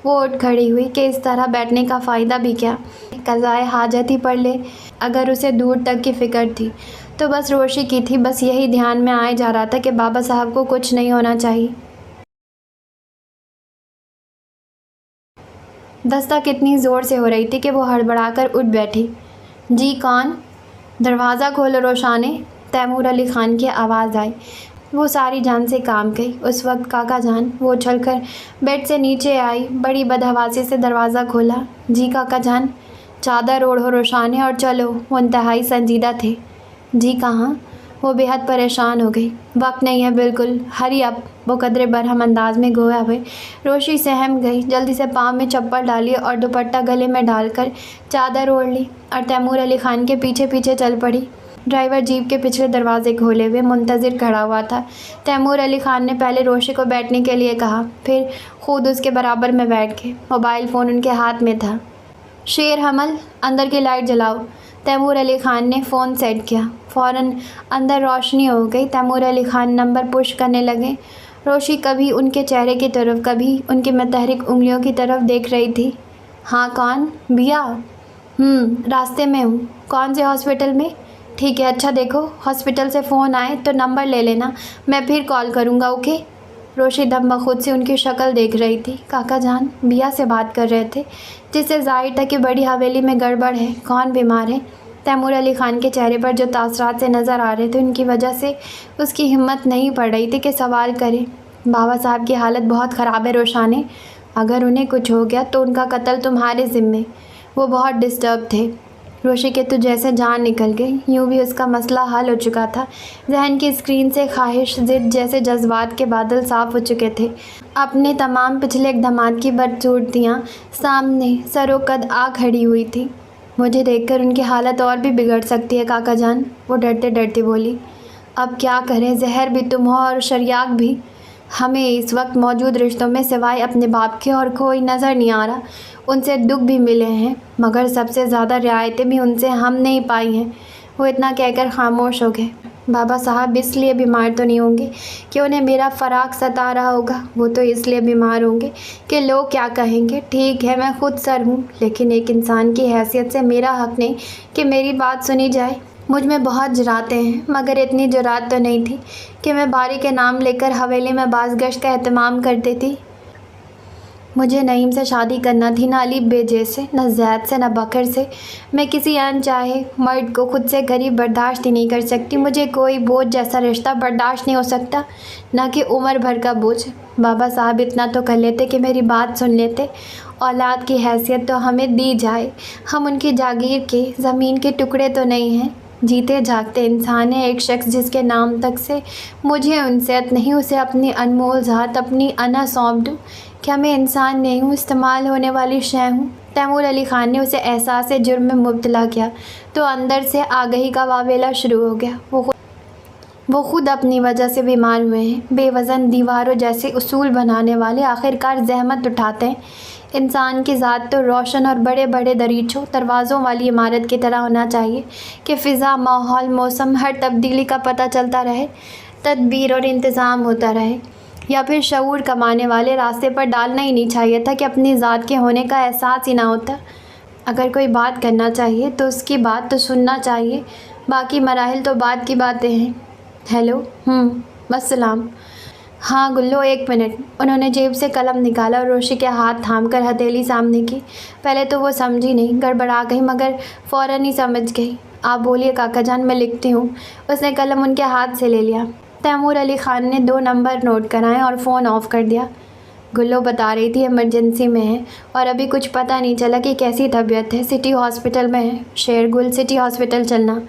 वो उठ खड़ी हुई कि इस तरह बैठने का फ़ायदा भी क्या, क़ज़ाए हाजत ही पड़ ले। अगर उसे दूर तक की फ़िक्र थी तो बस रोशी की थी। बस यही ध्यान में आए जा रहा था कि बाबा साहब को कुछ नहीं होना चाहिए। दस्तक इतनी ज़ोर से हो रही थी कि वो हड़बड़ाकर उठ बैठी। जी कौन? दरवाज़ा खोलो रोशाने, तैमूर अली ख़ान की आवाज़ आई। वो सारी जान से काम गई। उस वक्त काका जान वो उछलकर बेड से नीचे आई। बड़ी बदहवासी से दरवाज़ा खोला। जी काका जान, चादर ओढ़ो रोशाने और चलो। वो इंतहाई संजीदा थे। जी कहाँ? वो बेहद परेशान हो गई। वक्त नहीं है बिल्कुल, हरी अप। वो कदरे बरहम अंदाज में गोया हुए। रोशी सहम गई। जल्दी से पाँव में चप्पल डाली और दुपट्टा गले में डालकर चादर ओढ़ ली और तैमूर अली ख़ान के पीछे पीछे चल पड़ी। ड्राइवर जीप के पिछले दरवाजे खोले हुए मुंतज़िर खड़ा हुआ था। तैमूर अली ख़ान ने पहले रोशी को बैठने के लिए कहा, फिर खुद उसके बराबर में बैठ गए। मोबाइल फ़ोन उनके हाथ में था। शेर हमल, अंदर की लाइट जलाओ। तैमूर अली ख़ान ने फ़ोन सेट किया। फ़ौरन अंदर रोशनी हो गई। तैमूर अली ख़ान नंबर पुश करने लगे। रोशी कभी उनके चेहरे की तरफ, कभी उनकी मुतहरिक उंगलियों की तरफ देख रही थी। हाँ कौन? बिया? रास्ते में हूँ। कौन से हॉस्पिटल में? ठीक है, अच्छा देखो हॉस्पिटल से फ़ोन आए तो नंबर ले लेना, मैं फिर कॉल करूँगा, ओके? रोशी दम बखुद से उनकी शक्ल देख रही थी। काका जान बिया से बात कर रहे थे, जिससे ज़ाहिर था कि बड़ी हवेली में गड़बड़ है। कौन बीमार है? तैमूर अली ख़ान के चेहरे पर जो तासरात से नज़र आ रहे थे, उनकी वजह से उसकी हिम्मत नहीं पड़ रही थी कि सवाल करे। बाबा साहब की हालत बहुत ख़राब है रोशाने, अगर उन्हें कुछ हो गया तो उनका कत्ल तुम्हारे ज़िम्मे। वो बहुत डिस्टर्ब थे। रोशी के तो जैसे जान निकल गई। यूँ भी उसका मसला हल हो चुका था। जहन की स्क्रीन से ख्वाहिश, ज़िद जैसे जज्बात के बादल साफ़ हो चुके थे। अपने तमाम पिछले इक़दामात की बदसूरतियाँ सामने सरोकद आ खड़ी हुई थी। मुझे देखकर उनकी हालत और भी बिगड़ सकती है काका जान, वो डरते डरते बोली। अब क्या करें, जहर भी तुम हो और शरियाक भी। हमें इस वक्त मौजूद रिश्तों में सिवाय अपने बाप के और कोई नज़र नहीं आ रहा। उनसे दुख भी मिले हैं, मगर सबसे ज़्यादा रियायतें भी उनसे हम नहीं पाई हैं। वो इतना कहकर खामोश हो गए। बाबा साहब इसलिए बीमार तो नहीं होंगे कि उन्हें मेरा फ़राक सता रहा होगा, वो तो इसलिए बीमार होंगे कि लोग क्या कहेंगे। ठीक है, मैं खुद सर हूँ, लेकिन एक इंसान की हैसियत से मेरा हक़ नहीं कि मेरी बात सुनी जाए। मुझ में बहुत जुरातें हैं, मगर इतनी जुरात तो नहीं थी कि मैं बारी के नाम लेकर हवेली में बाज़गश्त का एहतमाम कर देती। मुझे नईम से शादी करना थी, ना अली बेजे से, न ज़ैद से, न बकर से। मैं किसी अनचाहे मर्द को खुद से करीब बर्दाश्त ही नहीं कर सकती। मुझे कोई बोझ जैसा रिश्ता बर्दाश्त नहीं हो सकता, ना कि उम्र भर का बोझ। बाबा साहब इतना तो कर लेते कि मेरी बात सुन लेते। औलाद की हैसियत तो हमें दी जाए। हम उनकी जागीर के, ज़मीन के टुकड़े तो नहीं हैं। जीते जागते इंसान है एक शख्स जिसके नाम तक से मुझे उनसेत नहीं, उसे अपनी अनमोल ज़ात, अपनी अना सौंप दूँ। क्या मैं इंसान नहीं हूँ, इस्तेमाल होने वाली शय हूँ? तैमूर अली ख़ान ने उसे एहसास जुर्म में मुब्तला किया तो अंदर से आगही का वावेला शुरू हो गया। वो खुद अपनी वजह से बीमार हुए हैं। बेवज़न दीवारों जैसे उसूल बनाने वाले आखिरकार ज़हमत उठाते हैं। इंसान की ज़ात तो रोशन और बड़े बड़े दरीचों दरवाज़ों वाली इमारत की तरह होना चाहिए कि फ़िज़ा, माहौल, मौसम, हर तब्दीली का पता चलता रहे, तदबीर और इंतज़ाम होता रहे। या फिर शऊर कमाने वाले रास्ते पर डालना ही नहीं चाहिए था कि अपनी ज़ात के होने का एहसास ही ना होता। अगर कोई बात करना चाहिए तो उसकी बात तो सुनना चाहिए, बाकी मराहिल तो बात की बातें हैं। हेलो, अस्सलाम। हाँ गुल्लो, 1 मिनट। उन्होंने जेब से कलम निकाला और रोशी के हाथ थामकर हथेली सामने की। पहले तो वो समझी नहीं, गड़बड़ा गई, मगर फ़ौरन ही समझ गई। आप बोलिए काका जान, मैं लिखती हूँ। उसने कलम उनके हाथ से ले लिया। तैमूर अली ख़ान ने 2 नंबर नोट कराए और फ़ोन ऑफ़ कर दिया। गुल्लो बता रही थी इमरजेंसी में है और अभी कुछ पता नहीं चला कि कैसी तबीयत है। सिटी हॉस्पिटल में है। शेरगुल, सिटी हॉस्पिटल चलना।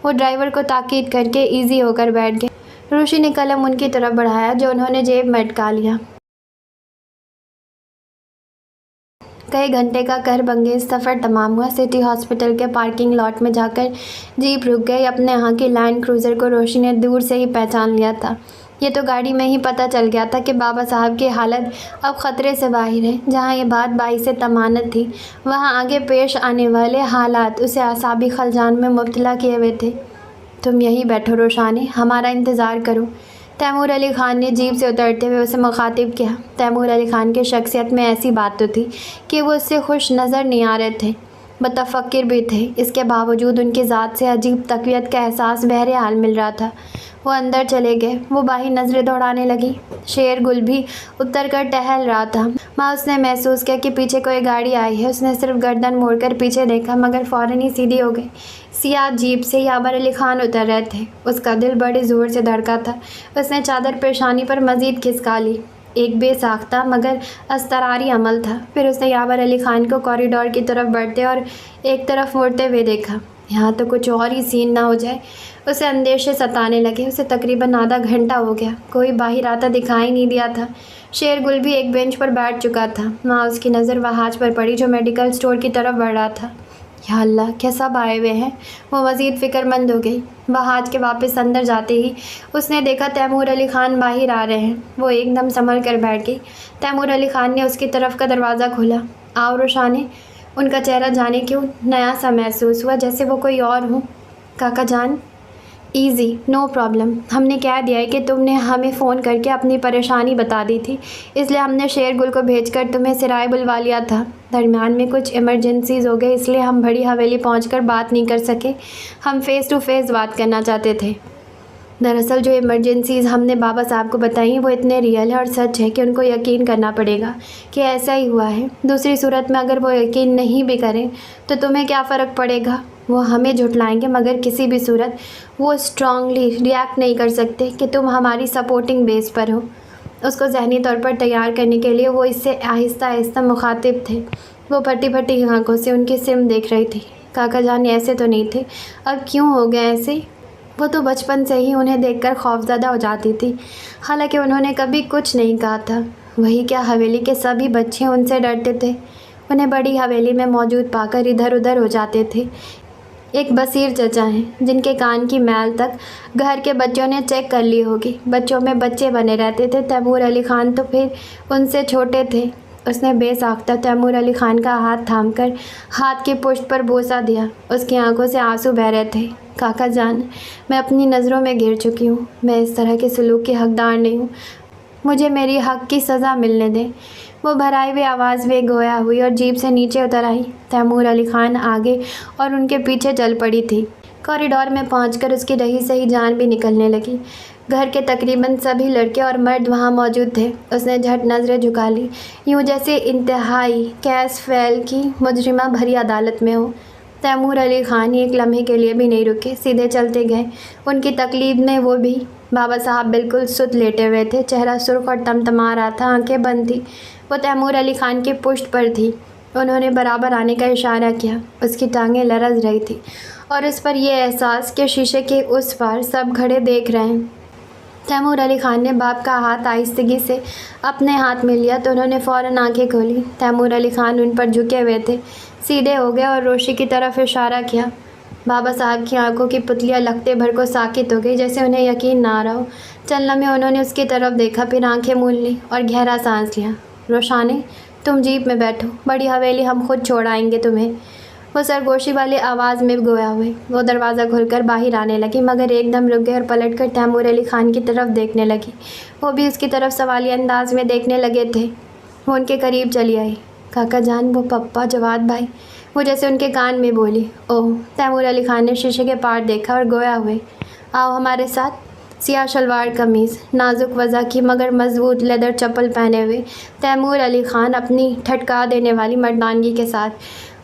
वो ड्राइवर को ताकीद करके ईजी होकर बैठ गए। रोशी ने कलम उनकी तरफ बढ़ाया जो उन्होंने जेब में अटका लिया। कई घंटे का कर बंगेज सफ़र तमाम हुआ। सिटी हॉस्पिटल के पार्किंग लॉट में जाकर जीप रुक गई। अपने यहाँ की लैंड क्रूज़र को रोशी ने दूर से ही पहचान लिया था। ये तो गाड़ी में ही पता चल गया था कि बाबा साहब की हालत अब ख़तरे से बाहर है। जहाँ ये बात बाइस तमानत थी, वहाँ आगे पेश आने वाले हालात उसे आसाबी खलजान में मुब्तला किए हुए थे। तुम यहीं बैठो रोशानी, हमारा इंतज़ार करो। तैमूर अली ख़ान ने जीप से उतरते हुए उसे मुखातिब किया। तैमूर अली ख़ान की शख्सियत में ऐसी बात तो थी कि वो उससे खुश नज़र नहीं आ रहे थे, मुतफक्किर भी थे। इसके बावजूद उनकी ज़ात से अजीब तक़वियत का एहसास बहरहाल मिल रहा था। वो अंदर चले गए। वो बाहर नज़रें दौड़ाने लगी। शेरगुल भी उतर कर टहल रहा था। माँ उसने महसूस किया कि पीछे कोई गाड़ी आई है। उसने सिर्फ गर्दन मोड़कर पीछे देखा, मगर फ़ौरन ही सीधी हो गई। सियाह जीप से याबर अली ख़ान उतर रहे थे। उसका दिल बड़े ज़ोर से धड़का था। उसने चादर पेशानी पर मज़ीद खिसका ली। एक बेसाख्ता मगर असतरारी अमल था। फिर उसने याबर अली ख़ान को कॉरिडोर की तरफ बढ़ते और एक तरफ मुड़ते हुए देखा। यहाँ तो कुछ और ही सीन ना हो जाए। उसे अंदेशे सताने लगे। उसे तकरीबन आधा घंटा हो गया, कोई बाहर आता दिखाई नहीं दिया था। शेरगुल भी एक बेंच पर बैठ चुका था। वहाँ उसकी नज़र वहाज पर पड़ी जो मेडिकल स्टोर की तरफ बढ़ रहा था। یا اللہ کیا سب آئے ہوئے ہیں؟ وہ مزید فکر مند ہو گئی۔ بہاج کے واپس اندر جاتے ہی اس نے دیکھا تیمور علی خان باہر آ رہے ہیں۔ وہ ایک دم سنبھل کر بیٹھ گئی۔ تیمور علی خان نے اس کی طرف کا دروازہ کھولا۔ آؤ روشانے۔ ان کا چہرہ جانے کیوں نیا سا محسوس ہوا، جیسے وہ کوئی اور ہوں۔ کاکا جان، ایزی، نو پرابلم۔ ہم نے کہہ دیا ہے کہ تم نے ہمیں فون کر کے اپنی پریشانی بتا دی تھی، اس لیے ہم نے شیر گل کو بھیج کر تمہیں سرائے بلوا لیا تھا۔ درمیان میں کچھ ایمرجنسیز ہو گئے، اس لیے ہم بڑی حویلی پہنچ کر بات نہیں کر سکے۔ ہم فیس ٹو فیس بات کرنا چاہتے تھے۔ دراصل جو ایمرجنسیز ہم نے بابا صاحب کو بتائی ہیں وہ اتنے ریئل ہے اور سچ ہے کہ ان کو یقین کرنا پڑے گا کہ ایسا ہی ہوا ہے۔ دوسری صورت میں اگر وہ یقین نہیں بھی کریں تو تمہیں کیا فرق پڑے گا؟ وہ ہمیں جھٹلائیں گے، مگر کسی بھی صورت وہ اسٹرانگلی ریئیکٹ نہیں کر سکتے کہ تم ہماری سپورٹنگ بیس پر ہو۔ اس کو ذہنی طور پر تیار کرنے کے لیے وہ اس سے آہستہ آہستہ مخاطب تھے۔ وہ پھٹی پھٹی آنکھوں سے ان کی سم دیکھ رہی تھی۔ کاکا جان ایسے تو نہیں تھے، اب کیوں ہو گئے ایسے؟ وہ تو بچپن سے ہی انہیں دیکھ کر خوفزدہ ہو جاتی تھی، حالانکہ انہوں نے کبھی کچھ نہیں کہا تھا۔ وہی کیا حویلی کے سبھی بچے ان سے ڈرتے تھے، انہیں بڑی حویلی میں موجود پا کر ادھر ادھر ہو جاتے تھے۔ ایک بصیر چچا ہیں جن کے کان کی میل تک گھر کے بچوں نے چیک کر لی ہوگی۔ بچوں میں بچے بنے رہتے تھے۔ تیمور علی خان تو پھر ان سے چھوٹے تھے۔ اس نے بے ساختہ تیمور علی خان کا ہاتھ تھام کر ہاتھ کی پشت پر بوسہ دیا۔ اس کی آنکھوں سے آنسو بہہ رہے تھے۔ کاکا جان، میں اپنی نظروں میں گر چکی ہوں۔ میں اس طرح کے سلوک کی حقدار نہیں ہوں۔ مجھے میری حق کی سزا ملنے دیں۔ وہ بھرائی ہوئی آواز میں گویا ہوئی اور جیپ سے نیچے اتر آئی۔ تیمور علی خان آگے اور ان کے پیچھے چل پڑی تھی۔ کوریڈور میں پہنچ کر اس کی رہی سہی جان بھی نکلنے لگی۔ گھر کے تقریباً سبھی لڑکے اور مرد وہاں موجود تھے۔ اس نے جھٹ نظریں جھکا لی، یوں جیسے انتہائی کیس فعل کی مجرمہ بھری عدالت میں ہو۔ تیمور علی خان ایک لمحے کے لیے بھی نہیں رکے، سیدھے چلتے گئے۔ ان کی تقلید میں وہ بھی۔ بابا صاحب بالکل سست لیٹے ہوئے تھے، چہرہ سرخ اور تمتما رہا تھا، آنکھیں بند تھیں۔ وہ تیمور علی خان کی پشت پر تھی۔ انہوں نے برابر آنے کا اشارہ کیا۔ اس کی ٹانگیں لرز رہی تھیں اور اس پر یہ احساس کہ شیشے کے اس پار سب کھڑے دیکھ رہے ہیں۔ تیمور علی خان نے باپ کا ہاتھ آہستگی سے اپنے ہاتھ میں لیا تو انہوں نے فوراً آنکھیں کھولی۔ تیمور علی خان ان پر جھکے ہوئے تھے، سیدھے ہو گئے اور روشی کی طرف اشارہ کیا۔ بابا صاحب کی آنکھوں کی پتلیاں لگتے بھر کو ساکت ہو گئی، جیسے انہیں یقین نہ آ رہا ہو۔ چند لمحے انہوں نے اس کی طرف دیکھا، پھر آنکھیں مول لیں اور گہرا سانس لیا۔ روشانے، تم جیپ میں بیٹھو، بڑی حویلی ہم خود چھوڑ آئیں گے تمہیں۔ وہ سرگوشی والی آواز میں گویا ہوئے۔ وہ دروازہ کھول کر باہر آنے لگی، مگر ایک دم رک گئے اور پلٹ کر تیمور علی خان کی طرف دیکھنے لگی۔ وہ بھی اس کی طرف سوالیہ انداز میں دیکھنے لگے تھے۔ وہ ان کے قریب چلی آئی۔ کاکا جان، وہ پپا، جواد بھائی، وہ جیسے ان کے کان میں بولی۔ اوہ! تیمور علی خان نے شیشے کے پار دیکھا اور گویا ہوئے۔ آؤ ہمارے ساتھ۔ سیاہ شلوار قمیض، نازک وضع کی مگر مضبوط لیدر چپل پہنے ہوئے تیمور علی خان اپنی ٹھٹکا دینے والی مردانگی کے ساتھ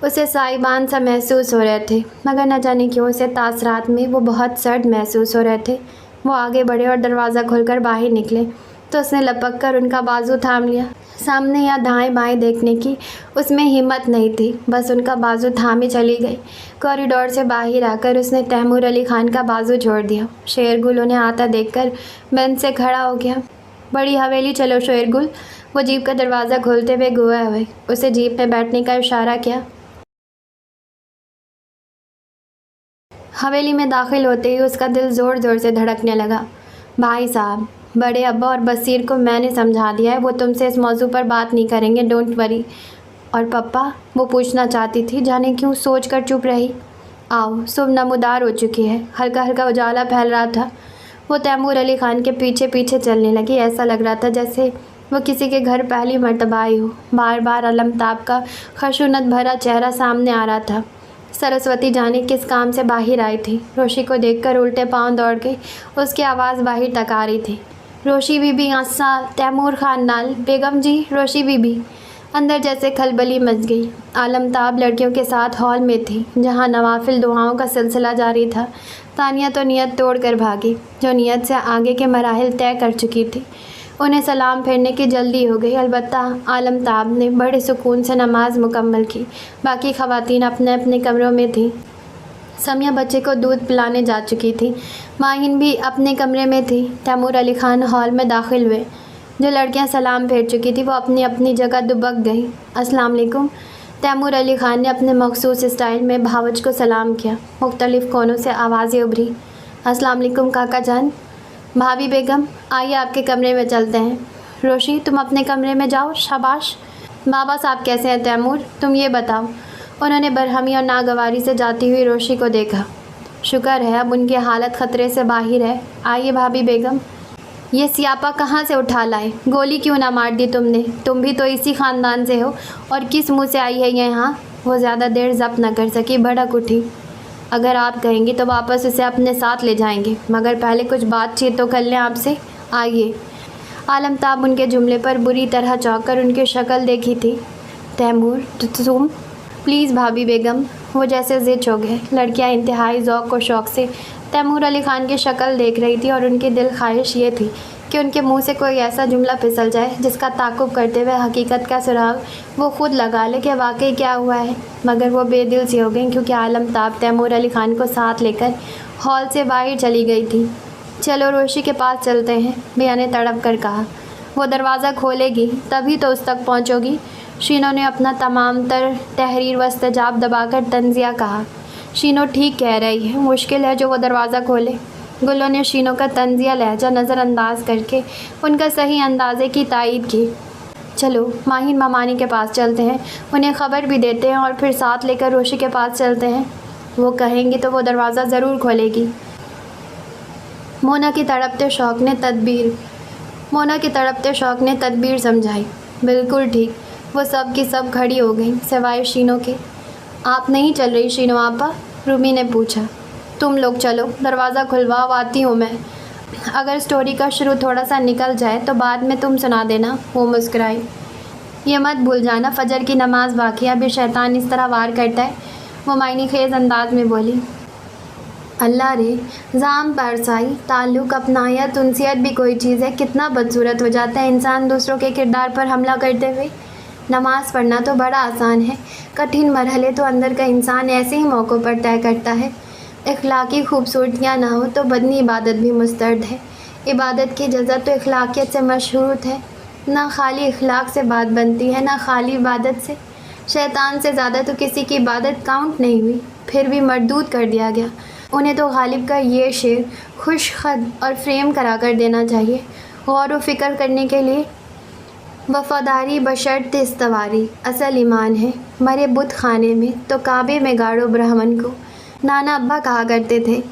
اسے سائبان سا محسوس ہو رہے تھے، مگر نہ جانے کیوں اسے تاثرات میں وہ بہت سرد محسوس ہو رہے تھے۔ وہ آگے بڑھے اور دروازہ کھول کر باہر نکلے تو اس نے لپک کر ان کا بازو تھام لیا۔ سامنے یا دائیں بائیں دیکھنے کی اس میں ہمت نہیں تھی، بس ان کا بازو تھامے چلی گئی۔ کوریڈور سے باہر آ کر اس نے تیمور علی خان کا بازو چھوڑ دیا۔ شیر گل انہیں آتا دیکھ کر بینچ سے کھڑا ہو گیا۔ بڑی حویلی چلو شیر گل، وہ جیپ کا دروازہ کھولتے ہوئے گویا ہوئے۔ اسے جیپ میں بیٹھنے کا اشارہ کیا۔ حویلی میں داخل ہوتے ہی اس کا دل زور زور سے دھڑکنے لگا۔ بھائی صاحب، بڑے ابا اور بصیر کو میں نے سمجھا دیا ہے، وہ تم سے اس موضوع پر بات نہیں کریں گے، ڈونٹ وری۔ اور پپا، وہ پوچھنا چاہتی تھی، جانے کیوں سوچ کر چپ رہی۔ آؤ، صبح نمودار ہو چکی ہے، ہلکا ہلکا اجالا پھیل رہا تھا۔ وہ تیمور علی خان کے پیچھے پیچھے چلنے لگی۔ ایسا لگ رہا تھا جیسے وہ کسی کے گھر پہلی مرتبہ آئی ہو۔ بار بار علمتاب کا خشونت بھرا چہرہ سامنے آ رہا تھا۔ سرسوتی جانے کس کام سے باہر آئی تھی۔ روشی کو دیکھ کر الٹے پاؤں دوڑ گئی۔ اس کی آواز باہر تک آ رہی تھی۔ روشی بی بی آسا تیمور خان نال بیگم جی، روشی بی بی۔ اندر جیسے کھلبلی مچ گئی۔ عالمتاب لڑکیوں کے ساتھ ہال میں تھی، جہاں نوافل دعاؤں کا سلسلہ جاری تھا۔ تانیہ تو نیت توڑ کر بھاگی، جو نیت سے آگے کے مراحل طے کر چکی تھی۔ انہیں سلام پھیرنے کی جلدی ہو گئی، البتہ عالمتاب نے بڑے سکون سے نماز مکمل کی۔ باقی خواتین اپنے اپنے کمروں میں تھیں۔ سمیہ بچے کو دودھ پلانے جا چکی تھی، ماہین بھی اپنے کمرے میں تھی۔ تیمور علی خان ہال میں داخل ہوئے۔ جو لڑکیاں سلام پھیر چکی تھیں وہ اپنی اپنی جگہ دبک گئیں۔ السلام علیکم۔ तैमूर अली खान ने अपने मखसूस स्टाइल में भावच को सलाम किया। मुख्तलिफ कोनों से आवाज़ें उभरी। अस्सलाम वालेकुम काका जान। भाभी बेगम, आइए आपके कमरे में चलते हैं। रोशी, तुम अपने कमरे में जाओ। शाबाश। बाबा साहब कैसे हैं तैमूर, तुम ये बताओ। उन्होंने बरहमी और नागवारी से जाती हुई रोशी को देखा। शुक्र है अब उनकी हालत ख़तरे से बाहर है। आइए भाभी बेगम। ये सियापा कहाँ से उठा लाए? गोली क्यों ना मार दी तुमने? तुम भी तो इसी ख़ानदान से हो। और किस मुंह से आई है ये यहाँ? वो ज़्यादा देर ज़ब्त न कर सकी, भड़क उठी। अगर आप कहेंगी तो वापस उसे अपने साथ ले जाएंगे, मगर पहले कुछ बातचीत तो कर लें आपसे। आइए। आलमताब उनके जुमले पर बुरी तरह चौंक कर उनकी शक्ल देखी थी। तैमूर, तुम प्लीज़ भाभी बेगम। वो जैसे ज़िद हो गए। लड़कियां इंतहाई ज़ौक़ और शौक़ से तैमूर अली ख़ान की शक्ल देख रही थी और उनकी दिल ख्वाहिश ये थी कि उनके मुंह से कोई ऐसा जुमला फिसल जाए जिसका ताक़ुब करते हुए हकीकत का सुराग वो ख़ुद लगा ले कि वाकई क्या हुआ है। मगर वो बेदिल सी हो गई क्योंकि आलमताब तैमूर अली ख़ान को साथ लेकर हॉल से बाहर चली गई थी। चलो रोशी के पास चलते हैं, मियाँ ने तड़प कर कहा। वो दरवाज़ा खोलेगी तभी तो उस तक पहुँचोगी। शीनो ने अपना तमाम तर तहरीर व इस्तजाब दबाकर तंज़िया कहा। शीनो ठीक कह रही है, मुश्किल है जो वो दरवाज़ा खोले। गुल्लो ने शीनो का तंज़िया लहजा नज़रअंदाज करके उनका सही अंदाज़े की तायीद की। चलो माहिन मामानी के पास चलते हैं, उन्हें ख़बर भी देते हैं और फिर साथ लेकर रोशी के पास चलते हैं। वो कहेंगी तो वो दरवाज़ा ज़रूर खोलेगी। मोना की तड़पते शौक़ ने तदबीर समझाई। बिल्कुल ठीक। वो सब की सब खड़ी हो गई सिवाय शीनो के। आप नहीं चल रही शीनो आपा? रूमी ने पूछा। तुम लोग चलो, दरवाज़ा खुलवाओ, आती हूँ मैं। अगर स्टोरी का शुरू थोड़ा सा निकल जाए तो बाद में तुम सुना देना। वो मुस्कुराई। ये मत भूल जाना फजर की नमाज बाकी है, अभी शैतान इस तरह वार करता है। वो मायनी खेज़ अंदाज में बोली। अल्लाह रे, जाम परसाई, ताल्लुक़ अपनाया, तुनसियत भी कोई चीज़ है। कितना बदसूरत हो जाता है इंसान दूसरों के किरदार पर हमला करते हुए। नमाज़ पढ़ना तो बड़ा आसान है, कठिन मरहले तो अंदर का इंसान ऐसे ही मौक़ों पर तय करता है। इखलाकी खूबसूरतियाँ ना हो तो बदनी इबादत भी मुस्तरद है। इबादत की जज़ा तो इखलाकियत से मशरूत है। ना खाली इखलाक से बात बनती है, ना खाली इबादत से। शैतान से ज़्यादा तो किसी की इबादत काउंट नहीं हुई, फिर भी मरदूद कर दिया गया। उन्हें तो गालिब का ये शेर खुश खद और फ्रेम करा कर देना चाहिए। गौर व फ़िक्र करने के लिए। वफ़ादारी बशर्त इस्तवारी असल ईमान है। मरे बुत खाने में तो काबे में गाड़ो ब्राह्मण को। नाना अब्बा कहा करते थे।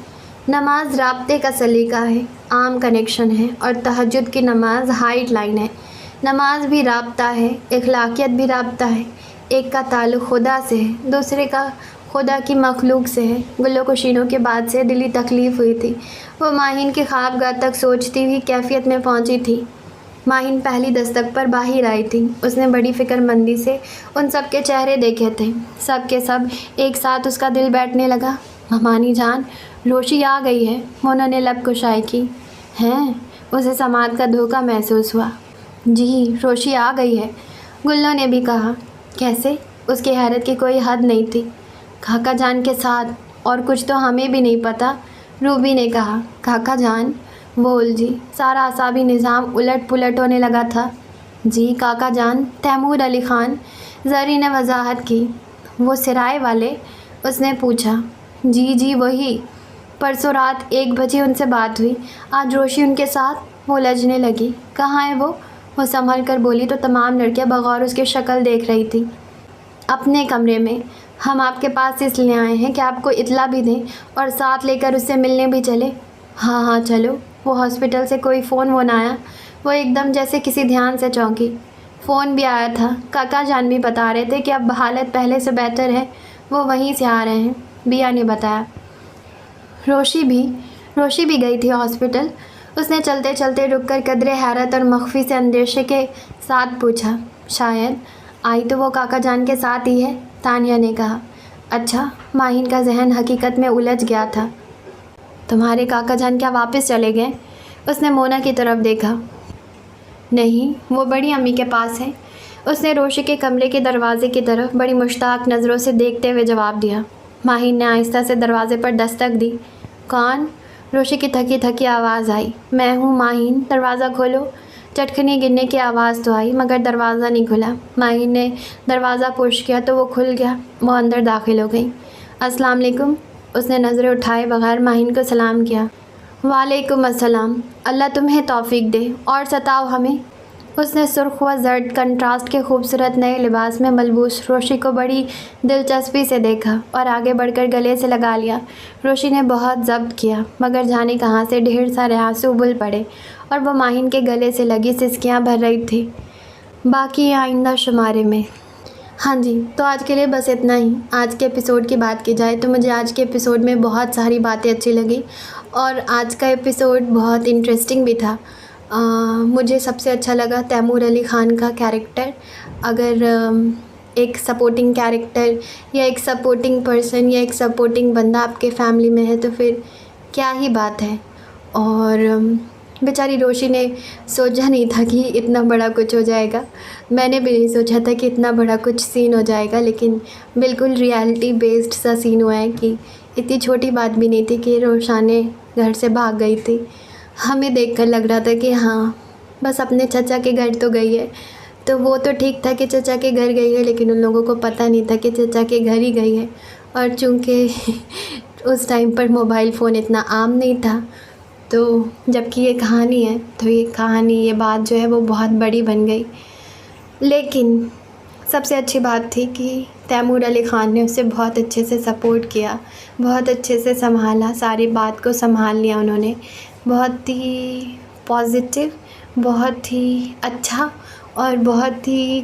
नमाज राब्ते का सलीका है, आम कनेक्शन है, और तहज्जुद की नमाज हाइट लाइन है। नमाज भी राब्ता है, इखलाकियत भी राब्ता है। एक का ताल्लुक़ खुदा से है, दूसरे का खुदा की मखलूक से है। गुल्लो को शीनो के बाद से दिली तकलीफ़ हुई थी। वो माहिन की ख्वाबगाह तक सोचती हुई कैफियत में पहुंची थी। माहिन पहली दस्तक पर बाहर आई थी। उसने बड़ी फ़िक्रमंदी से उन सब के चेहरे देखे थे। सब के सब एक साथ उसका दिल बैठने लगा। मामानी जान, रोशी आ गई है। मोना ने लब कुशाई की। हैं? उसे समाद का धोखा महसूस हुआ। जी, रोशी आ गई है, गुल्लो ने भी कहा। कैसे? उसकी हैरत की कोई हद नहीं थी। काका जान के साथ, और कुछ तो हमें भी नहीं पता, रूबी ने कहा। काका जान? वो उलझी। सारा असाबी निज़ाम उलट पुलट होने लगा था। जी काका जान, तैमूर अली ख़ान, ज़री ने वजाहत की। वो सिराय वाले? उसने पूछा। जी वही। परसों रात 1 बजे उनसे बात हुई। आज रोशी उनके साथ। वो उलझने लगी। कहाँ है वो संभल कर बोली तो तमाम लड़कियां बगौर उसकी शक्ल देख रही थी। अपने कमरे में। हम आपके पास इसलिए आए हैं कि आपको इतला भी दें और साथ लेकर उससे मिलने भी चले। हाँ चलो। वो हॉस्पिटल से कोई फ़ोन आया? वो एकदम जैसे किसी ध्यान से चौंकी। फ़ोन भी आया था। काका जान भी बता रहे थे कि अब हालत पहले से बेहतर है, वो वहीं से आ रहे हैं, बिया ने बताया। रोशी भी गई थी हॉस्पिटल? उसने चलते चलते रुककर कदरे हैरत और मख्फी से अंदेशे के साथ पूछा। शायद आई तो वो काका जान के साथ ही है, तानिया ने कहा। अच्छा। माहिन का जहन हकीकत में उलझ गया था। तुम्हारे काका जान क्या वापस चले गए? उसने मोना की तरफ देखा। नहीं, वो बड़ी अम्मी के पास है। उसने रोशी के कमरे के दरवाजे की तरफ बड़ी मुश्ताक नज़रों से देखते हुए जवाब दिया। माहिन ने आहिस्ता से दरवाजे पर दस्तक दी। कौन? रोशी की थकी थकी आवाज़ आई। मैं हूँ माहिन, दरवाज़ा खोलो। चटखनी गिरने की आवाज़ तो आई मगर दरवाज़ा नहीं खुला। माहिन ने दरवाज़ा पुश किया तो वो खुल गया। वो अंदर दाखिल हो गई। अस्सलाम वालेकुम। उसने नज़रें उठाए बगैर माहिन को सलाम किया। वालेकुम अस्सलाम। अल्लाह तुम्हें तौफीक दे और सताओ हमें। उसने सुर्ख व जर्द कंट्रास्ट के खूबसूरत नए लिबास में मलबूस रोशी को बड़ी दिलचस्पी से देखा और आगे बढ़कर गले से लगा लिया। रोशी ने बहुत ज़ब्त किया मगर जाने कहाँ से ढेर सारे आंसू उबल पड़े और वो माहिन के गले से लगी सिसकियाँ भर रही थी। बाकी आइंदा शुमारे में। हाँ जी, तो आज के लिए बस इतना ही। आज के एपिसोड की बात की जाए तो मुझे आज के एपिसोड में बहुत सारी बातें अच्छी लगी और आज का एपिसोड बहुत इंटरेस्टिंग भी था। मुझे सबसे अच्छा लगा तैमूर अली ख़ान का कैरेक्टर। अगर एक सपोर्टिंग कैरेक्टर या एक सपोर्टिंग पर्सन या एक सपोर्टिंग बंदा आपके फैमिली में है तो फिर क्या ही बात है। और बेचारी रोशी ने सोचा नहीं था कि इतना बड़ा कुछ हो जाएगा। मैंने भी नहीं सोचा था कि इतना बड़ा कुछ सीन हो जाएगा, लेकिन बिल्कुल रियलिटी बेस्ड सा सीन हुआ है कि इतनी छोटी बात भी नहीं थी कि रोशाने घर से भाग गई थी। हमें देखकर लग रहा था कि हाँ बस अपने चचा के घर तो गई है। तो वो तो ठीक था कि चचा के घर गई है, लेकिन उन लोगों को पता नहीं था कि चचा के घर ही गई है। और चूँकि उस टाइम पर मोबाइल फ़ोन इतना आम नहीं था, तो जबकि ये कहानी है तो ये बात जो है वो बहुत बड़ी बन गई। लेकिन सबसे अच्छी बात थी कि तैमूर अली ख़ान ने उसे बहुत अच्छे से सपोर्ट किया, बहुत अच्छे से संभाला, सारी बात को संभाल लिया उन्होंने। बहुत ही पॉजिटिव, बहुत ही अच्छा और बहुत ही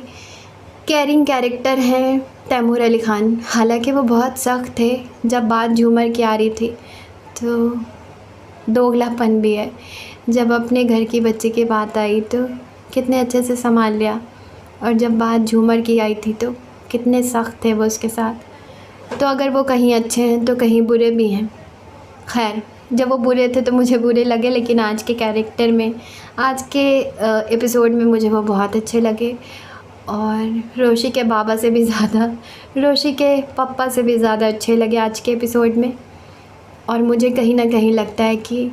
केयरिंग कैरेक्टर हैं तैमूर अली ख़ान। हालांकि वो बहुत सख्त थे जब बात झूमर की आ रही थी, तो दोगलापन भी है। जब अपने घर की बच्ची की बात आई तो कितने अच्छे से संभाल लिया, और जब बात झूमर की आई थी तो कितने सख्त थे वो उसके साथ। तो अगर वो कहीं अच्छे हैं तो कहीं बुरे भी हैं। खैर, जब वो बुरे थे तो मुझे बुरे लगे, लेकिन आज के कैरेक्टर में, आज के एपिसोड में मुझे वो बहुत अच्छे लगे। और रोशी के बाबा से भी ज़्यादा, रोशी के पापा से भी ज़्यादा अच्छे लगे आज के एपिसोड में। और मुझे कहीं ना कहीं लगता है कि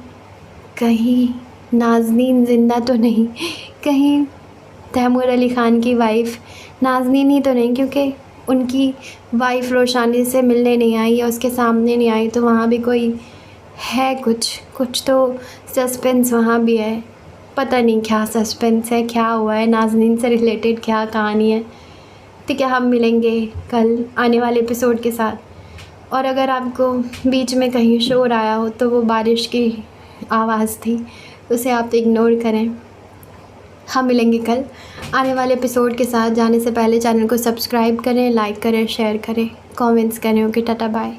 कहीं नाज़नीन ज़िंदा तो नहीं, कहीं तैमूर अली ख़ान की वाइफ नाज़नीन ही तो नहीं, क्योंकि उनकी वाइफ रोशानी से मिलने नहीं आई या उसके सामने नहीं आई, तो वहाँ भी कोई है, कुछ तो सस्पेंस वहाँ भी है। पता नहीं क्या सस्पेंस है, क्या हुआ है, नाज़नीन से रिलेटेड क्या कहानी है। ठीक है, हम मिलेंगे कल आने वाले एपिसोड के साथ। और अगर आपको बीच में कहीं शोर आया हो तो वो बारिश की आवाज़ थी, उसे आप इग्नोर करें। हम मिलेंगे कल आने वाले एपिसोड के साथ। जाने से पहले चैनल को सब्सक्राइब करें, लाइक करें, शेयर करें, कमेंट्स करें। Okay, tata bye.